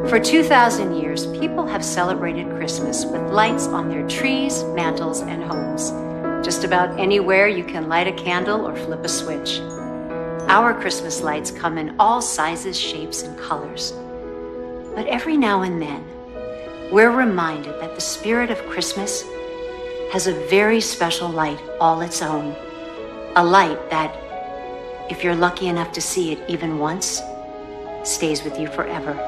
[SPEAKER 2] For 2,000 years, people have celebrated Christmas with lights on their trees, mantles, and homes. Just about anywhere you can light a candle or flip a switch. Our Christmas lights come in all sizes, shapes, and colors. But every now and then, we're reminded that the spirit of Christmas has a very special light all its own. A light that, if you're lucky enough to see it even once, stays with you forever.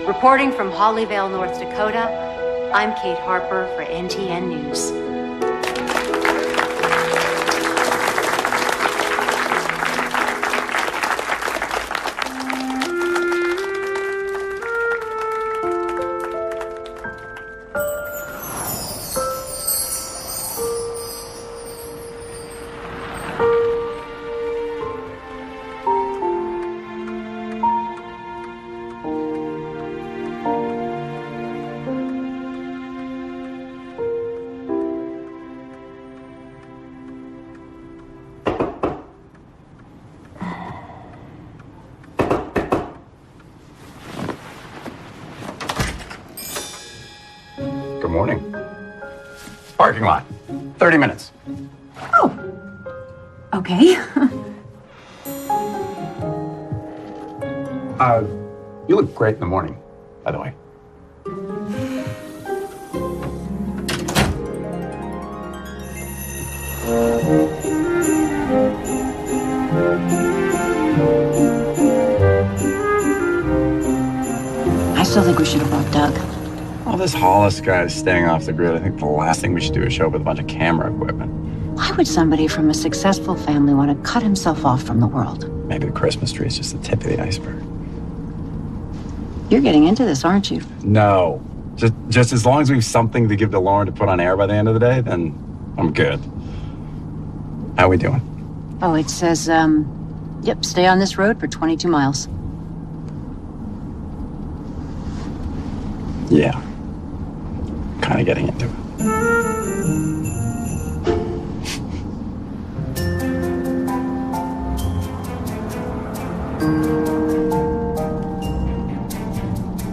[SPEAKER 2] Reporting from Hollyvale, North Dakota, I'm Kate Harper for NTN News.
[SPEAKER 3] Good morning. Parking lot. 30 minutes.
[SPEAKER 2] Okay.
[SPEAKER 3] You look great in the morning, by the way.
[SPEAKER 2] I still think we should have brought Doug.
[SPEAKER 3] Well, this Hollis guy is staying off the grid. I think the last thing we should do is show up with a bunch of camera equipment.
[SPEAKER 2] Why would somebody from a successful family want to cut himself off from the world?
[SPEAKER 3] Maybe the Christmas tree is just the tip of the iceberg.
[SPEAKER 2] You're getting into this, aren't you?
[SPEAKER 3] No. Just as long as we have something to give to Lauren to put on air by the end of the day, then I'm good. How we doing?
[SPEAKER 2] Oh, it says, yep, stay on this road for 22 miles.
[SPEAKER 3] Yeah. Kind of getting into it.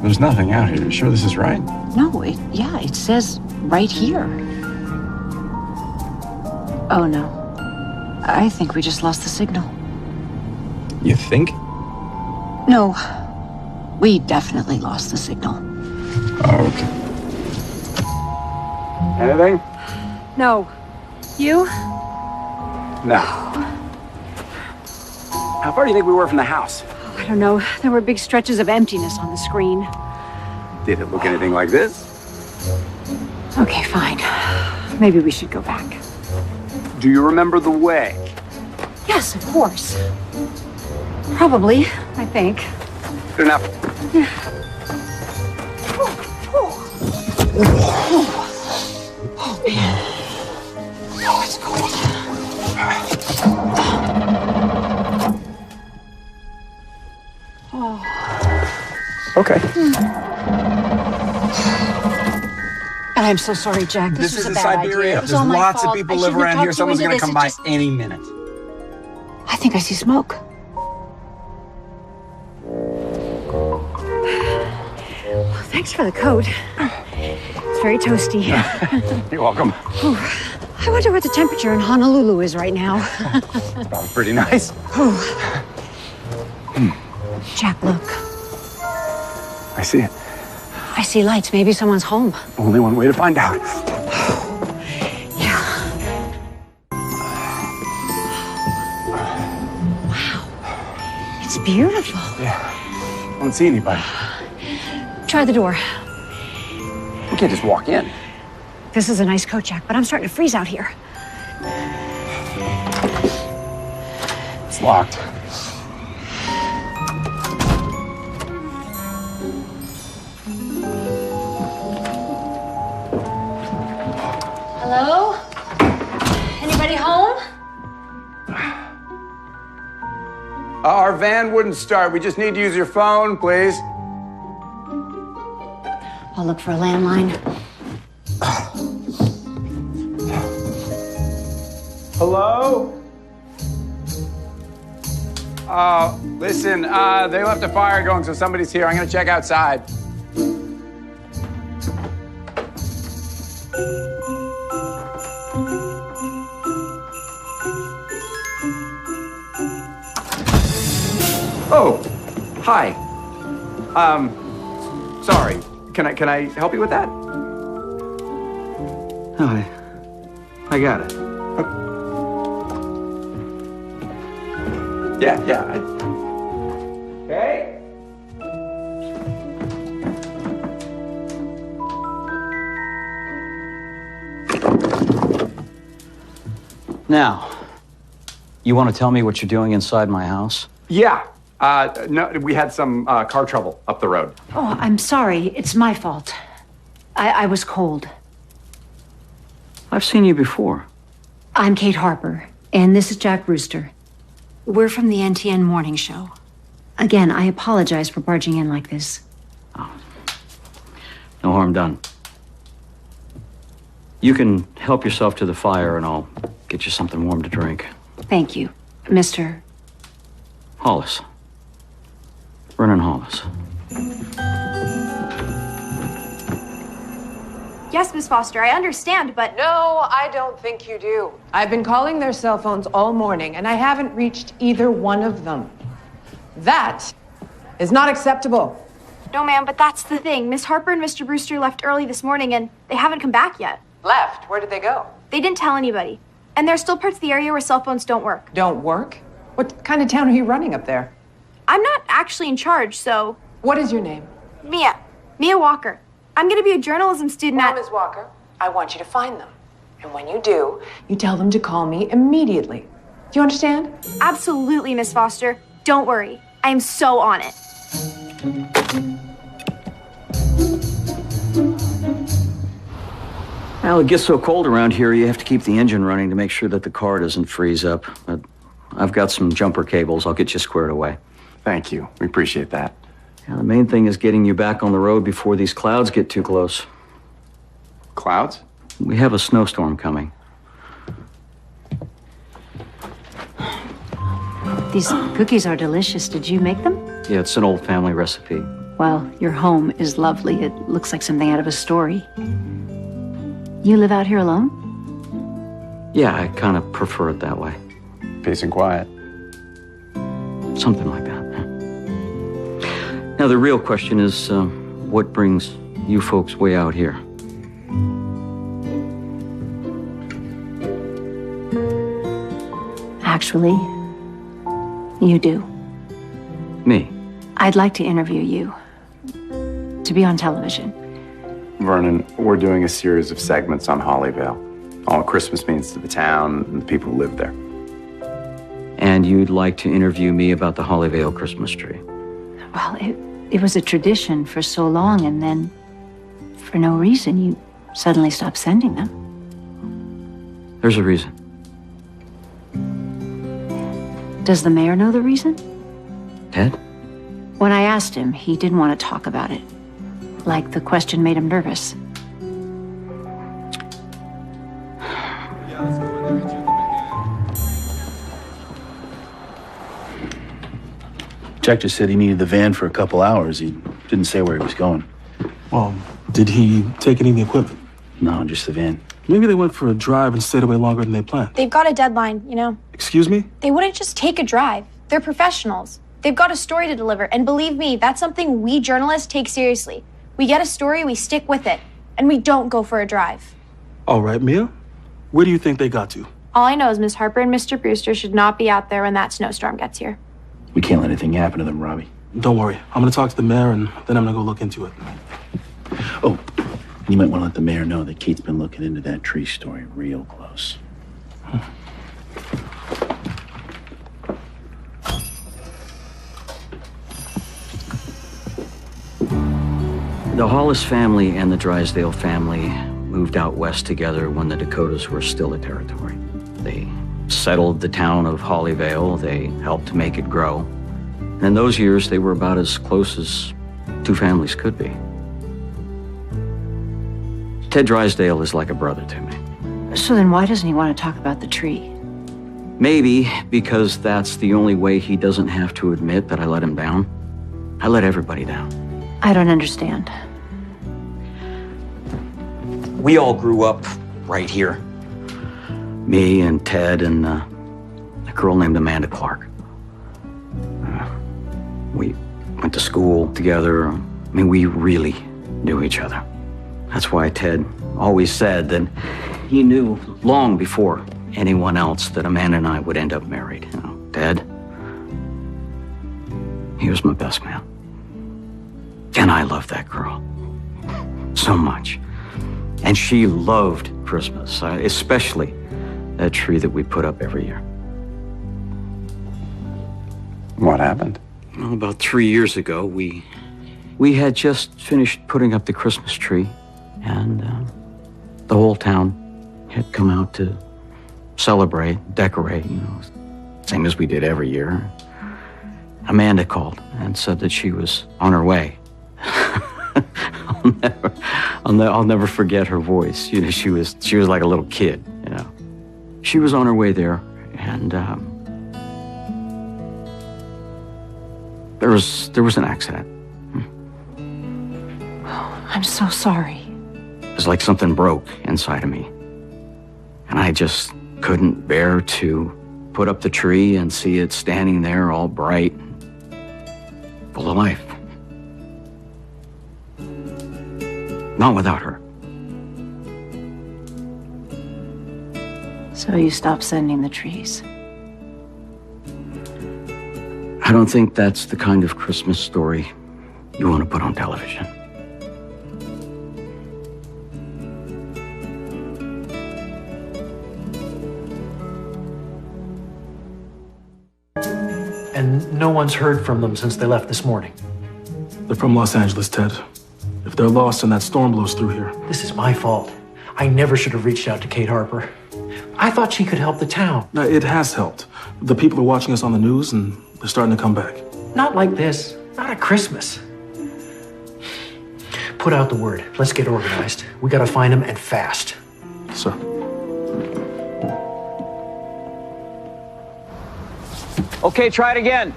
[SPEAKER 3] There's nothing out here. You sure this is right?
[SPEAKER 2] No, it says right here. Oh, no. I think we just lost the signal.
[SPEAKER 3] You think?
[SPEAKER 2] No, we definitely lost the signal.
[SPEAKER 3] Okay. Anything?
[SPEAKER 2] No. You?
[SPEAKER 3] No. How far do you think we were from the house?
[SPEAKER 2] I don't know. There were big stretches of emptiness on the screen.
[SPEAKER 3] Did it look anything like this?
[SPEAKER 2] Okay, fine. Maybe we should go back.
[SPEAKER 3] Do you remember the way?
[SPEAKER 2] Yes, of course. Probably, I think.
[SPEAKER 3] Good enough.
[SPEAKER 2] Oh, man. Oh, it's cold. Oh.
[SPEAKER 3] Okay.
[SPEAKER 2] And I'm so sorry, Jack. This was
[SPEAKER 3] is
[SPEAKER 2] a bad
[SPEAKER 3] Siberia.
[SPEAKER 2] idea. It was
[SPEAKER 3] There's
[SPEAKER 2] all my
[SPEAKER 3] lots of
[SPEAKER 2] fault.
[SPEAKER 3] people
[SPEAKER 2] I
[SPEAKER 3] live
[SPEAKER 2] shouldn't have
[SPEAKER 3] around here.
[SPEAKER 2] talked you
[SPEAKER 3] Someone's
[SPEAKER 2] into
[SPEAKER 3] going to
[SPEAKER 2] this.
[SPEAKER 3] come
[SPEAKER 2] It
[SPEAKER 3] by
[SPEAKER 2] just-
[SPEAKER 3] any minute.
[SPEAKER 2] I think I see smoke. Well, thanks for the coat. It's very toasty.
[SPEAKER 3] You're welcome.
[SPEAKER 2] Whew. I wonder what the temperature in Honolulu is right now.
[SPEAKER 3] Probably pretty nice.
[SPEAKER 2] Jack, look.
[SPEAKER 3] I see it.
[SPEAKER 2] I see lights. Maybe someone's home.
[SPEAKER 3] Only one way to find out.
[SPEAKER 2] Yeah. Wow. It's beautiful.
[SPEAKER 3] Yeah. I don't see anybody.
[SPEAKER 2] Try the door.
[SPEAKER 3] We can't just walk in.
[SPEAKER 2] This is a nice coat, Jack, but I'm starting to freeze out here.
[SPEAKER 3] It's locked.
[SPEAKER 2] Hello? Anybody home?
[SPEAKER 3] Our van wouldn't start. We just need to use your phone, please.
[SPEAKER 2] I'll look for a landline.
[SPEAKER 3] Hello? Listen, they left a fire going, so somebody's here. I'm gonna check outside. Oh, hi. Sorry. Can I help you with that?
[SPEAKER 12] Oh, I got it.
[SPEAKER 3] Yeah. Okay.
[SPEAKER 12] Now, you want to tell me what you're doing inside my house?
[SPEAKER 8] Yeah. No, we had some car trouble up the road.
[SPEAKER 2] Oh, I'm sorry. It's my fault. I was cold.
[SPEAKER 12] I've seen you before.
[SPEAKER 2] I'm Kate Harper, and this is Jack Brewster. We're from the NTN Morning Show. Again, I apologize for barging in like this.
[SPEAKER 12] No harm done. You can help yourself to the fire, and I'll get you something warm to drink.
[SPEAKER 2] Thank you, Mr.
[SPEAKER 12] Hollis. Vernon Hollis.
[SPEAKER 16] Yes, Miss Foster, I understand, but...
[SPEAKER 10] No, I don't think you do. I've been calling their cell phones all morning, and I haven't reached either one of them. That is not acceptable.
[SPEAKER 16] No, ma'am, but that's the thing. Miss Harper and Mr. Brewster left early this morning, and they haven't come back yet.
[SPEAKER 10] Left? Where did they go?
[SPEAKER 16] They didn't tell anybody. And there are still parts of the area where cell phones don't work.
[SPEAKER 10] Don't work? What kind of town are you running up there?
[SPEAKER 16] I'm not actually in charge, so...
[SPEAKER 10] What is your name?
[SPEAKER 16] Mia. Mia Walker. I'm going to be a journalism student at...
[SPEAKER 10] Ms. Walker, I want you to find them. And when you do, you tell them to call me immediately. Do you understand?
[SPEAKER 16] Absolutely, Miss Foster. Don't worry. I am so on it.
[SPEAKER 12] Well, it gets so cold around here, you have to keep the engine running to make sure that the car doesn't freeze up. But I've got some jumper cables. I'll get you squared away.
[SPEAKER 8] Thank you. We appreciate that.
[SPEAKER 12] Yeah, the main thing is getting you back on the road before these clouds get too close.
[SPEAKER 8] Clouds?
[SPEAKER 12] We have a snowstorm coming.
[SPEAKER 2] These cookies are delicious. Did you make them?
[SPEAKER 12] Yeah, it's an old family recipe.
[SPEAKER 2] Well, your home is lovely. It looks like something out of a story. You live out here alone?
[SPEAKER 12] Yeah, I kind of prefer it that way.
[SPEAKER 8] Peace and quiet.
[SPEAKER 12] Something like that. Now, the real question is, what brings you folks way out here?
[SPEAKER 2] Actually, you do.
[SPEAKER 12] Me?
[SPEAKER 2] I'd like to interview you. To be on television.
[SPEAKER 8] Vernon, we're doing a series of segments on Hollyvale. All Christmas means to the town and the people who live there.
[SPEAKER 12] And you'd like to interview me about the Hollyvale Christmas tree?
[SPEAKER 2] Well, it was a tradition for so long, and then, for no reason, you suddenly stopped sending them.
[SPEAKER 12] There's a reason.
[SPEAKER 2] Does the mayor know the reason?
[SPEAKER 12] Ted?
[SPEAKER 2] When I asked him, he didn't want to talk about it. Like the question made him nervous.
[SPEAKER 20] Jack just said he needed the van for a couple hours. He didn't say where he was going.
[SPEAKER 4] Well, did he take any of the equipment?
[SPEAKER 20] No, just the van.
[SPEAKER 4] Maybe they went for a drive and stayed away longer than they planned.
[SPEAKER 16] They've got a deadline, you know.
[SPEAKER 4] Excuse me?
[SPEAKER 16] They wouldn't just take a drive. They're professionals. They've got a story to deliver. And believe me, that's something we journalists take seriously. We get a story, we stick with it. And we don't go for a drive.
[SPEAKER 4] All right, Mia. Where do you think they got to?
[SPEAKER 16] All I know is Miss Harper and Mr. Brewster should not be out there when that snowstorm gets here.
[SPEAKER 20] We can't let anything happen to them, Robbie.
[SPEAKER 4] Don't worry. I'm going to talk to the mayor, and then I'm going to go look into it.
[SPEAKER 20] Oh, you might want to let the mayor know that Kate's been looking into that tree story real close.
[SPEAKER 12] The Hollis family and the Drysdale family moved out west together when the Dakotas were still a territory. They settled the town of Hollyvale. They helped make it grow. And in those years, they were about as close as two families could be. Ted Drysdale is like a brother to me.
[SPEAKER 2] So then why doesn't he want to talk about the tree?
[SPEAKER 12] Maybe because that's the only way he doesn't have to admit that I let him down. I let everybody down.
[SPEAKER 2] I don't understand.
[SPEAKER 12] We all grew up right here. Me and Ted and a girl named Amanda Clark. We went to school together. I mean, we really knew each other. That's why Ted always said that he knew long before anyone else that Amanda and I would end up married. You know, Ted, he was my best man. And I loved that girl so much. And she loved Christmas, especially that tree that we put up every year.
[SPEAKER 8] What happened?
[SPEAKER 12] Well, about 3 years ago, we had just finished putting up the Christmas tree, and the whole town had come out to celebrate, decorate, same as we did every year. Amanda called and said that she was on her way. I'll never forget her voice. She was like a little kid. She was on her way there, and there was an accident.
[SPEAKER 21] I'm so sorry.
[SPEAKER 12] It was like something broke inside of me, and I just couldn't bear to put up the tree and see it standing there all bright, full of life. Not without her.
[SPEAKER 2] So you stopped sending the trees.
[SPEAKER 12] I don't think that's the kind of Christmas story you want to put on television.
[SPEAKER 13] And no one's heard from them since they left this morning.
[SPEAKER 4] They're from Los Angeles, Ted. If they're lost and that storm blows through here.
[SPEAKER 13] This is my fault. I never should have reached out to Kate Harper. I thought she could help the town.
[SPEAKER 4] No, it has helped. The people are watching us on the news and they're starting to come back.
[SPEAKER 13] Not like this. Not at Christmas. Put out the word. Let's get organized. We gotta find them and fast.
[SPEAKER 4] Sir.
[SPEAKER 3] Okay, try it again.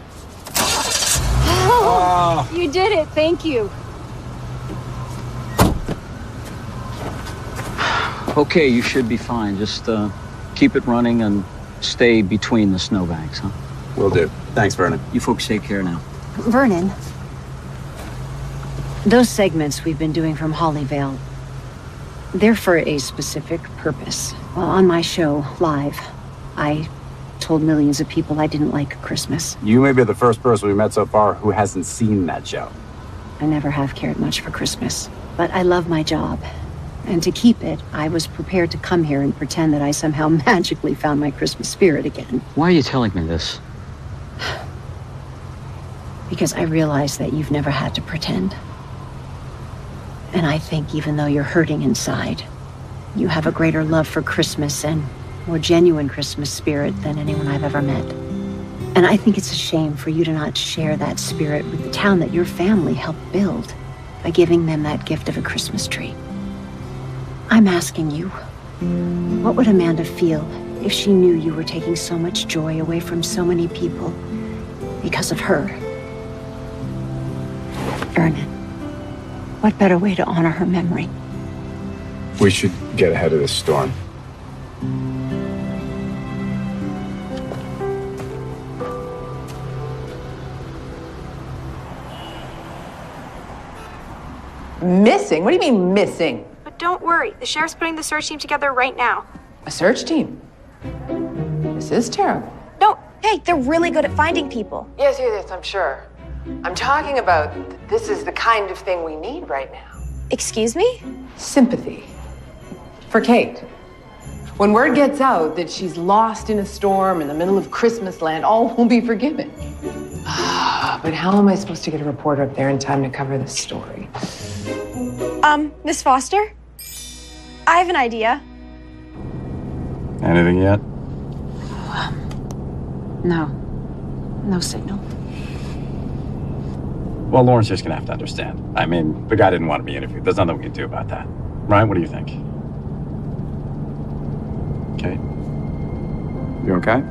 [SPEAKER 2] Oh, you did it. Thank you.
[SPEAKER 12] Okay, you should be fine. Just keep it running and stay between the snowbanks, huh?
[SPEAKER 8] Will do. Thanks, Vernon.
[SPEAKER 12] You folks take care now.
[SPEAKER 2] Vernon, those segments we've been doing from Hollyvale, they're for a specific purpose. Well, on my show, live, I told millions of people I didn't like Christmas.
[SPEAKER 8] You may be the first person we met so far who hasn't seen that show.
[SPEAKER 2] I never have cared much for Christmas, but I love my job. And to keep it, I was prepared to come here and pretend that I somehow magically found my Christmas spirit again.
[SPEAKER 12] Why are you telling me this?
[SPEAKER 2] Because I realize that you've never had to pretend. And I think even though you're hurting inside, you have a greater love for Christmas and more genuine Christmas spirit than anyone I've ever met. And I think it's a shame for you to not share that spirit with the town that your family helped build by giving them that gift of a Christmas tree. I'm asking you, what would Amanda feel if she knew you were taking so much joy away from so many people because of her? Vernon, what better way to honor her memory?
[SPEAKER 8] We should get ahead of this storm.
[SPEAKER 10] Missing? What do you mean missing?
[SPEAKER 16] But don't worry, the sheriff's putting the search team together right now.
[SPEAKER 10] A search team? This is terrible.
[SPEAKER 16] No, hey, they're really good at finding people.
[SPEAKER 10] Yes, I'm sure. I'm talking about this is the kind of thing we need right now.
[SPEAKER 16] Excuse me?
[SPEAKER 10] Sympathy. For Kate. When word gets out that she's lost in a storm in the middle of Christmas land, all will be forgiven. But how am I supposed to get a reporter up there in time to cover this story?
[SPEAKER 16] Miss Foster? I have an idea.
[SPEAKER 8] Anything yet?
[SPEAKER 2] No signal.
[SPEAKER 8] Well, Lauren's just gonna have to understand. I mean, the guy didn't want to be interviewed. There's nothing we can do about that. Right? What do you think? Kate? You okay?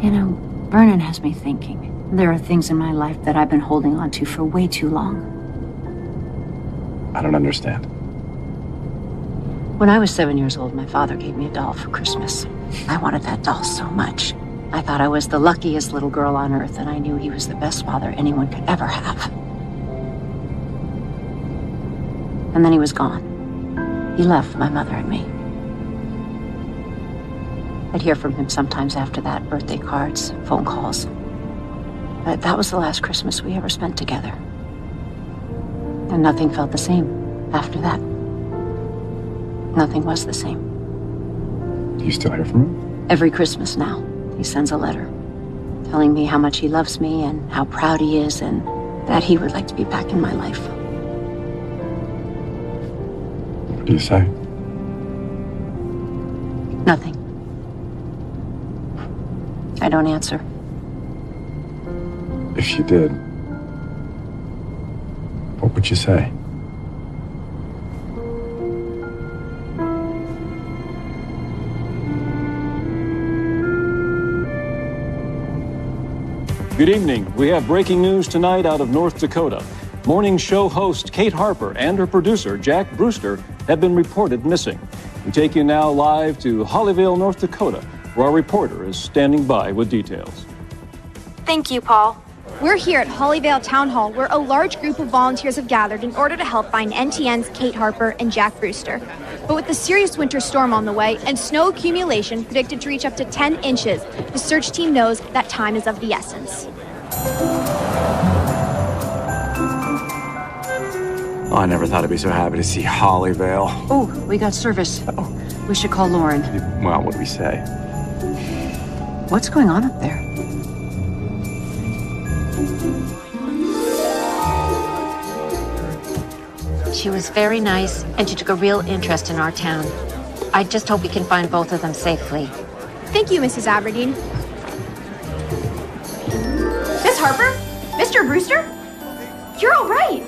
[SPEAKER 2] You know, Vernon has me thinking. There are things in my life that I've been holding on to for way too long.
[SPEAKER 8] I don't understand.
[SPEAKER 2] When I was 7 years old, my father gave me a doll for Christmas. I wanted that doll so much. I thought I was the luckiest little girl on earth, and I knew he was the best father anyone could ever have. And then he was gone. He left my mother and me. I'd hear from him sometimes after that, birthday cards, phone calls. But that was the last Christmas we ever spent together. And nothing felt the same after that. Nothing was the same.
[SPEAKER 3] Do you still hear from him?
[SPEAKER 2] Every Christmas now, he sends a letter telling me how much he loves me and how proud he is and that he would like to be back in my life.
[SPEAKER 3] What do you say?
[SPEAKER 2] Nothing. I don't answer.
[SPEAKER 3] If you did, what would you say?
[SPEAKER 1] Good evening. We have breaking news tonight out of North Dakota. Morning show host Kate Harper and her producer Jack Brewster have been reported missing. We take you now live to Hollyvale, North Dakota, where our reporter is standing by with details.
[SPEAKER 16] Thank you, Paul. We're here at Hollyvale Town Hall, where a large group of volunteers have gathered in order to help find NTN's Kate Harper and Jack Brewster. But with the serious winter storm on the way and snow accumulation predicted to reach up to 10 inches, the search team knows that time is of the essence.
[SPEAKER 3] Oh, I never thought I'd be so happy to see Hollyvale.
[SPEAKER 2] Oh, we got service. We should call Lauren.
[SPEAKER 3] Well, what do we say?
[SPEAKER 2] What's going on up there?
[SPEAKER 21] She was very nice, and she took a real interest in our town. I just hope we can find both of them safely.
[SPEAKER 16] Thank you, Mrs. Aberdeen. Miss Harper? Mr. Brewster? You're all right.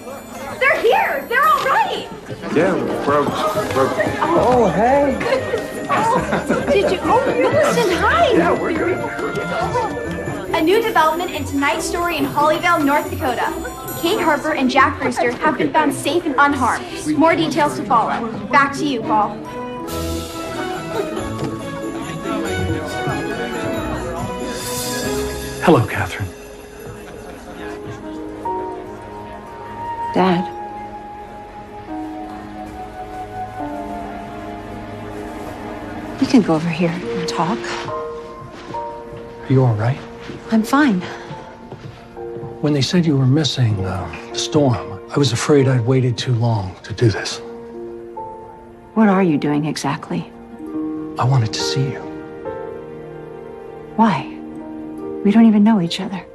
[SPEAKER 16] They're here. They're all right.
[SPEAKER 3] Yeah, we're
[SPEAKER 10] Oh, hey.
[SPEAKER 16] Did you? Oh, you listened. Hi.
[SPEAKER 3] Yeah, we're good.
[SPEAKER 16] A new development in tonight's story in Hollyvale, North Dakota. Kate Harper and Jack Brewster have been found safe and unharmed. More details to follow. Back to you, Paul.
[SPEAKER 19] Hello, Catherine.
[SPEAKER 2] Dad. We can go over here and talk.
[SPEAKER 6] Are you all right?
[SPEAKER 2] I'm fine.
[SPEAKER 6] When they said you were missing the storm, I was afraid I'd waited too long to do this.
[SPEAKER 2] What are you doing exactly?
[SPEAKER 6] I wanted to see you.
[SPEAKER 2] Why? We don't even know each other.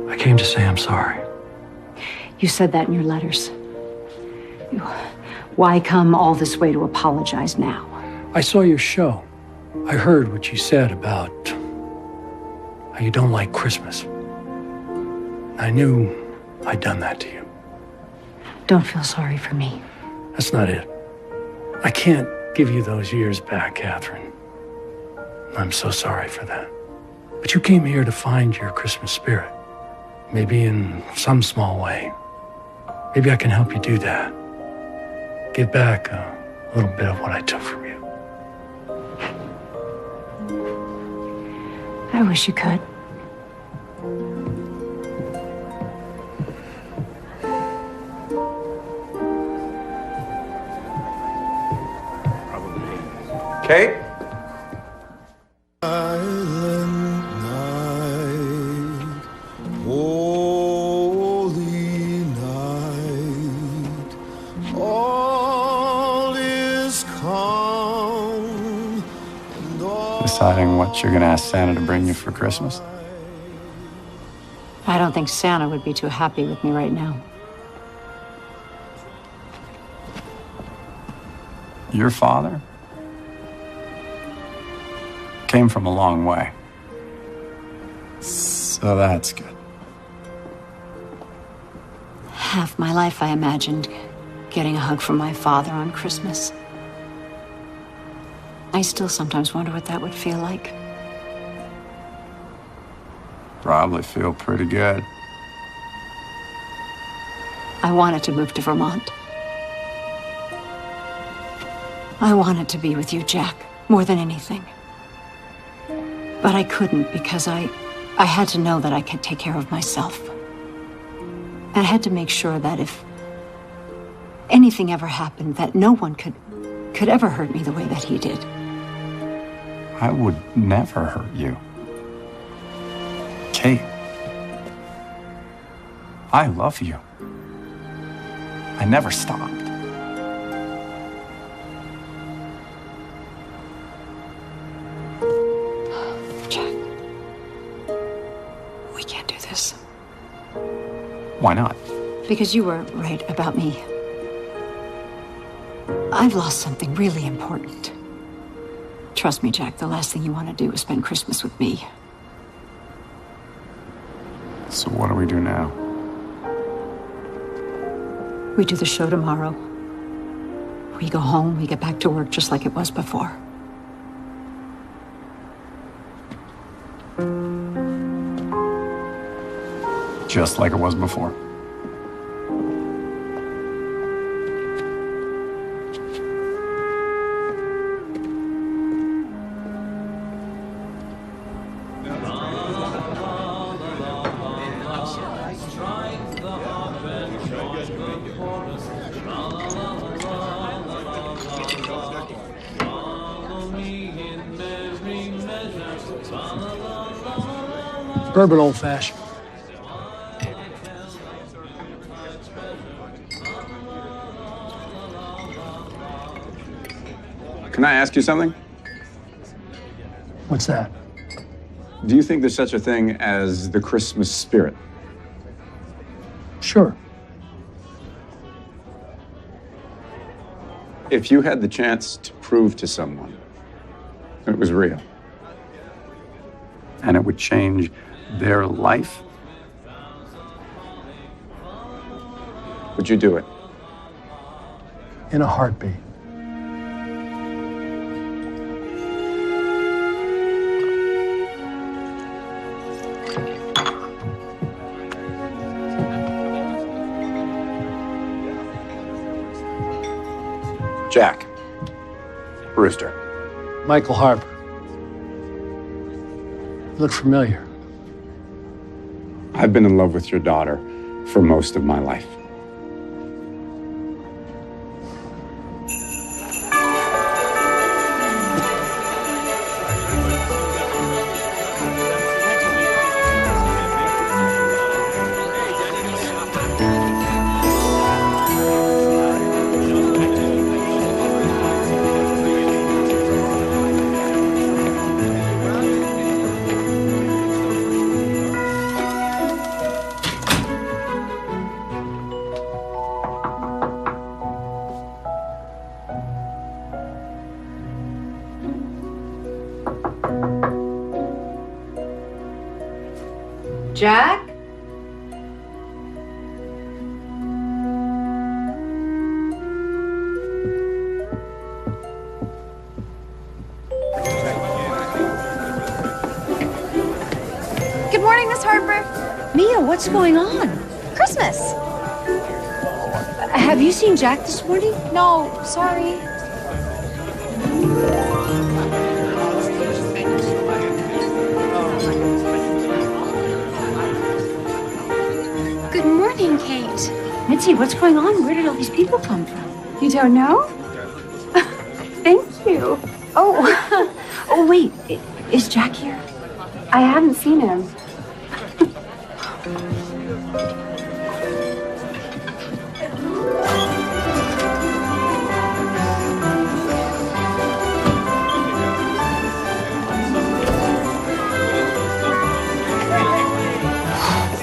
[SPEAKER 6] I came to say I'm sorry.
[SPEAKER 2] You said that in your letters. Why come all this way to apologize now?
[SPEAKER 6] I saw your show. I heard what you said about how you don't like Christmas. I knew I'd done that to you.
[SPEAKER 2] Don't feel sorry for me.
[SPEAKER 6] That's not it. I can't give you those years back, Catherine. I'm so sorry for that. But you came here to find your Christmas spirit. Maybe in some small way. Maybe I can help you do that. Give back a little bit of what I took from you.
[SPEAKER 2] I wish you could.
[SPEAKER 3] Kate?
[SPEAKER 7] Holy night, all is calm.
[SPEAKER 3] Deciding what you're gonna ask Santa to bring you for Christmas?
[SPEAKER 2] I don't think Santa would be too happy with me right now.
[SPEAKER 3] Your father came from a long way. So that's good.
[SPEAKER 2] Half my life I imagined getting a hug from my father on Christmas. I still sometimes wonder what that would feel like.
[SPEAKER 3] Probably feel pretty good.
[SPEAKER 2] I wanted to move to Vermont. I wanted to be with you, Jack, more than anything. But I couldn't because I had to know that I could take care of myself. I had to make sure that if anything ever happened, that no one could ever hurt me the way that he did.
[SPEAKER 3] I would never hurt you. Kate, I love you. I never stopped.
[SPEAKER 9] Why not?
[SPEAKER 2] Because you were right about me. I've lost something really important. Trust me, Jack, the last thing you want to do is spend Christmas with me.
[SPEAKER 9] So what do we do now?
[SPEAKER 2] We do the show tomorrow. We go home, we get back to work just like it was before.
[SPEAKER 9] Just like it was before.
[SPEAKER 6] Bourbon old fashioned.
[SPEAKER 3] Can I ask you something?
[SPEAKER 6] What's that?
[SPEAKER 3] Do you think there's such a thing as the Christmas spirit?
[SPEAKER 6] Sure.
[SPEAKER 3] If you had the chance to prove to someone it was real,
[SPEAKER 9] And it would change their life?
[SPEAKER 3] would you do it?
[SPEAKER 6] In a heartbeat.
[SPEAKER 3] Jack Brewster.
[SPEAKER 6] Michael Harper. You look familiar.
[SPEAKER 3] I've been in love with your daughter for most of my life.
[SPEAKER 2] Jack?
[SPEAKER 16] Good morning, Miss Harper.
[SPEAKER 2] Mia, what's going on?
[SPEAKER 16] Christmas.
[SPEAKER 2] Have you seen Jack this morning?
[SPEAKER 16] No, sorry.
[SPEAKER 17] Good morning, Kate.
[SPEAKER 2] Mitzi, what's going on? Where did all these people come from?
[SPEAKER 17] You don't know? Thank you.
[SPEAKER 2] Oh, oh wait, is Jack here?
[SPEAKER 17] I haven't seen him.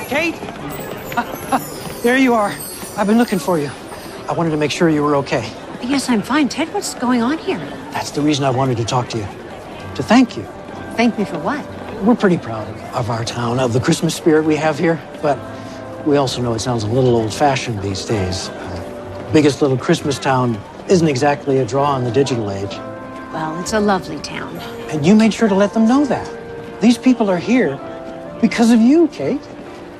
[SPEAKER 13] Kate? There you are. I've been looking for you. I wanted to make sure you were okay.
[SPEAKER 2] Yes, I'm fine. Ted, what's going on here?
[SPEAKER 13] That's the reason I wanted to talk to you. To thank you.
[SPEAKER 2] Thank me for what?
[SPEAKER 13] We're pretty proud of our town, of the Christmas spirit we have here, but we also know it sounds a little old-fashioned these days. Biggest little Christmas town isn't exactly a draw in the digital age.
[SPEAKER 2] Well, it's a lovely town.
[SPEAKER 13] And you made sure to let them know that. These people are here because of you, Kate.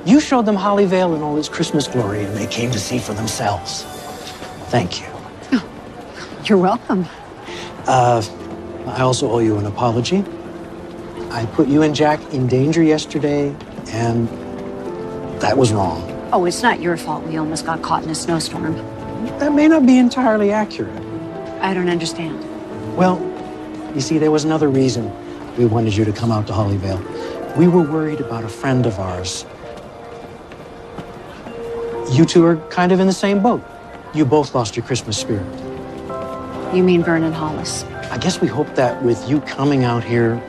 [SPEAKER 13] You showed them Hollyvale in all its Christmas glory, and they came to see for themselves. Thank you.
[SPEAKER 2] You're welcome.
[SPEAKER 13] I also owe you an apology. I put you and Jack in danger yesterday, and that was wrong.
[SPEAKER 2] Oh, it's not your fault we almost got caught in a snowstorm.
[SPEAKER 13] That may not be entirely accurate.
[SPEAKER 2] I don't understand.
[SPEAKER 13] Well, you see, there was another reason we wanted you to come out to Hollyvale. We were worried about a friend of ours. You two are kind of in the same boat. You both lost your Christmas spirit.
[SPEAKER 2] You mean Vernon Hollis?
[SPEAKER 13] I guess we hope that with you coming out here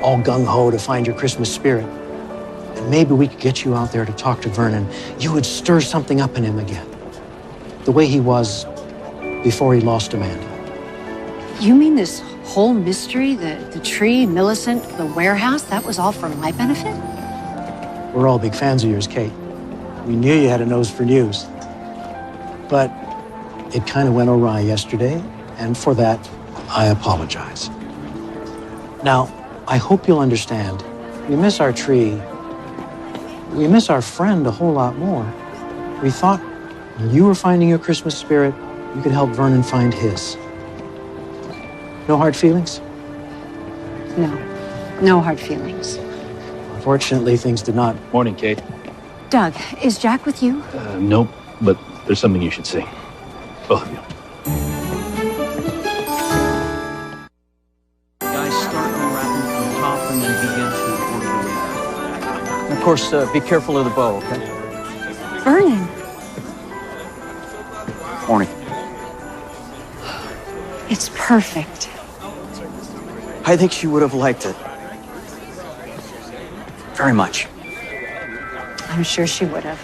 [SPEAKER 13] all gung-ho to find your Christmas spirit, and
[SPEAKER 11] maybe we could get you out there to talk to Vernon. You would stir something up in him again. The way he was before he lost Amanda.
[SPEAKER 2] You mean this whole mystery, the tree, Millicent, the warehouse, that was all for my benefit?
[SPEAKER 11] We're all big fans of yours, Kate. We knew you had a nose for news. But it kind of went awry yesterday, and for that, I apologize. Now, I hope you'll understand, we miss our tree. We miss our friend a whole lot more. We thought when you were finding your Christmas spirit, you could help Vernon find his. No hard feelings?
[SPEAKER 2] No. No hard feelings.
[SPEAKER 11] Unfortunately, things did not.
[SPEAKER 14] Morning, Kate.
[SPEAKER 2] Doug, is Jack with you?
[SPEAKER 14] Nope, but there's something you should see. Both of you.
[SPEAKER 12] Guys, start unwrapping from the top and then begin to work your way back.
[SPEAKER 23] And of course, be careful of the bow, okay?
[SPEAKER 2] Vernon.
[SPEAKER 23] Morning.
[SPEAKER 2] It's perfect.
[SPEAKER 23] I think she would have liked it. Very much.
[SPEAKER 2] I'm sure she would have.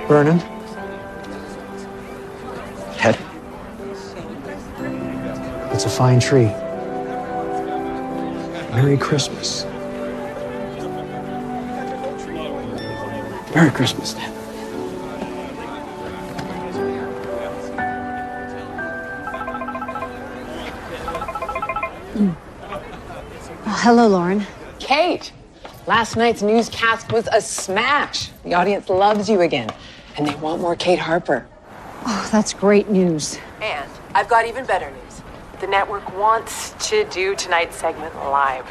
[SPEAKER 11] Vernon?
[SPEAKER 23] Ted?
[SPEAKER 11] It's a fine tree. Merry Christmas. Merry Christmas, Ted.
[SPEAKER 2] Oh, hello, Lauren.
[SPEAKER 10] Kate, last night's newscast was a smash. The audience loves you again, and they want more Kate Harper.
[SPEAKER 2] Oh, that's great news.
[SPEAKER 10] And I've got even better news. The network wants to do tonight's segment live.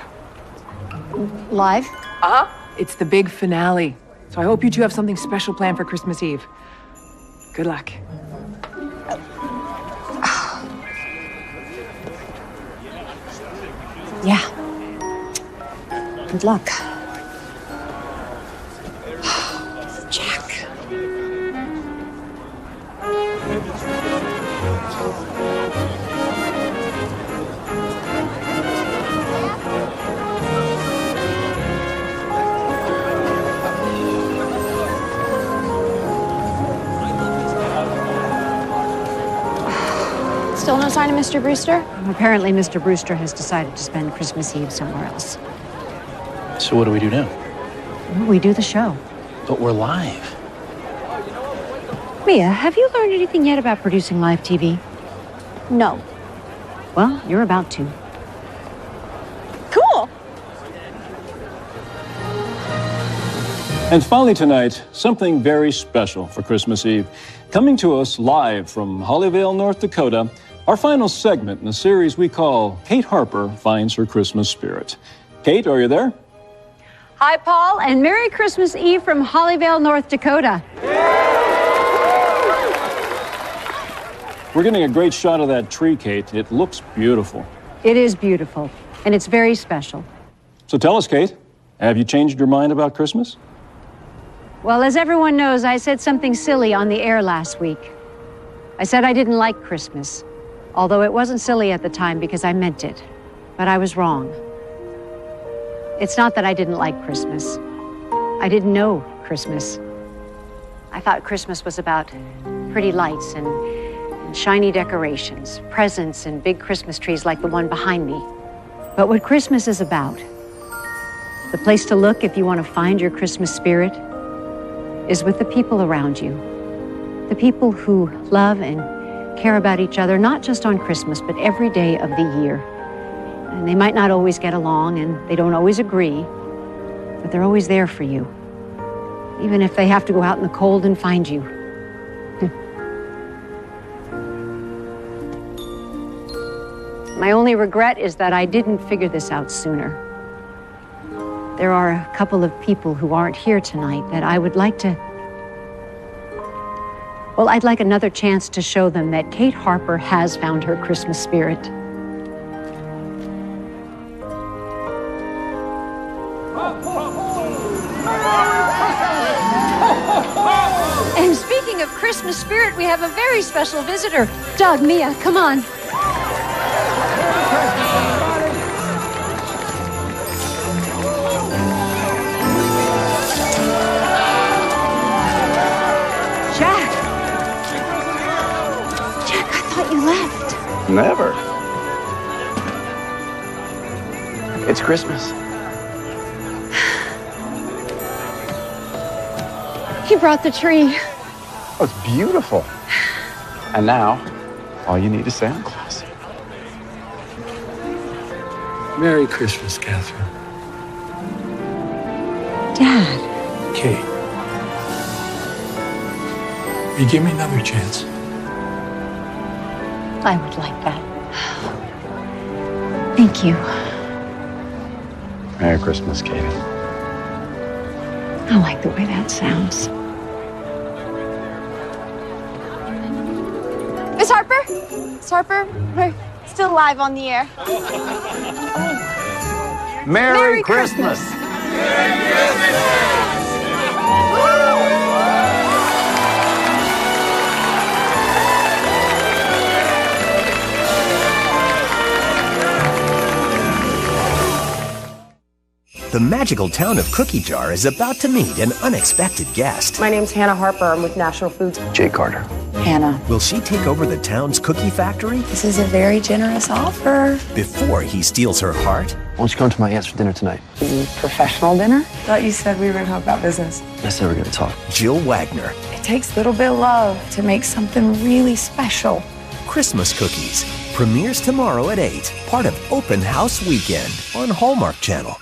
[SPEAKER 2] Live?
[SPEAKER 10] Uh-huh. It's the big finale. So I hope you two have something special planned for Christmas Eve. Good luck.
[SPEAKER 2] Yeah. Good luck. Jack.
[SPEAKER 17] Still no sign of Mr. Brewster?
[SPEAKER 2] Apparently, Mr. Brewster has decided to spend Christmas Eve somewhere else.
[SPEAKER 14] So what do we do now?
[SPEAKER 2] We do the show.
[SPEAKER 14] But we're live.
[SPEAKER 2] Mia, have you learned anything yet about producing live TV?
[SPEAKER 17] No.
[SPEAKER 2] Well, you're about to.
[SPEAKER 17] Cool.
[SPEAKER 1] And finally tonight, something very special for Christmas Eve. Coming to us live from Hollyvale, North Dakota, our final segment in a series we call Kate Harper Finds Her Christmas Spirit. Kate, are you there?
[SPEAKER 2] Hi, Paul, and Merry Christmas Eve from Hollyvale, North Dakota.
[SPEAKER 1] We're getting a great shot of that tree, Kate. It looks beautiful.
[SPEAKER 2] It is beautiful, and it's very special.
[SPEAKER 1] So tell us, Kate, have you changed your mind about Christmas?
[SPEAKER 2] Well, as everyone knows, I said something silly on the air last week. I said I didn't like Christmas, although it wasn't silly at the time because I meant it. But I was wrong. It's not that I didn't like Christmas. I didn't know Christmas. I thought Christmas was about pretty lights and shiny decorations, presents and big Christmas trees like the one behind me. But what Christmas is about, the place to look if you want to find your Christmas spirit, is with the people around you. The people who love and care about each other, not just on Christmas, but every day of the year. And they might not always get along and they don't always agree, but they're always there for you. Even if they have to go out in the cold and find you. My only regret is that I didn't figure this out sooner. There are a couple of people who aren't here tonight that I would like to... Well, I'd like another chance to show them that Kate Harper has found her Christmas spirit. And speaking of Christmas spirit, we have a very special visitor. Doug, Mia, come on. Jack, I thought you left.
[SPEAKER 3] Never. It's Christmas.
[SPEAKER 2] He brought the tree.
[SPEAKER 3] Oh, it's beautiful. And now, all you need is Santa Claus.
[SPEAKER 6] Merry Christmas, Catherine.
[SPEAKER 2] Dad.
[SPEAKER 6] Kate. You give me another chance.
[SPEAKER 2] I would like that. Thank you.
[SPEAKER 3] Merry Christmas, Katie.
[SPEAKER 2] I like the way that sounds.
[SPEAKER 16] Miss Harper? Miss Harper, we're still live on the air.
[SPEAKER 3] Merry Christmas.
[SPEAKER 5] The magical town of Cookie Jar is about to meet an unexpected guest.
[SPEAKER 10] My name's Hannah Harper. I'm with National Foods.
[SPEAKER 5] Jay Carter.
[SPEAKER 10] Hannah.
[SPEAKER 5] Will she take over the town's cookie factory?
[SPEAKER 10] This is a very generous offer.
[SPEAKER 5] Before he steals her heart?
[SPEAKER 14] Why don't you come to my aunt's for dinner tonight?
[SPEAKER 10] Professional dinner? Thought you said we were going to talk about business.
[SPEAKER 14] I said we're going to talk.
[SPEAKER 5] Jill Wagner.
[SPEAKER 10] It takes a little bit of love to make something really special.
[SPEAKER 5] Christmas Cookies premieres tomorrow at 8, part of Open House Weekend on Hallmark Channel.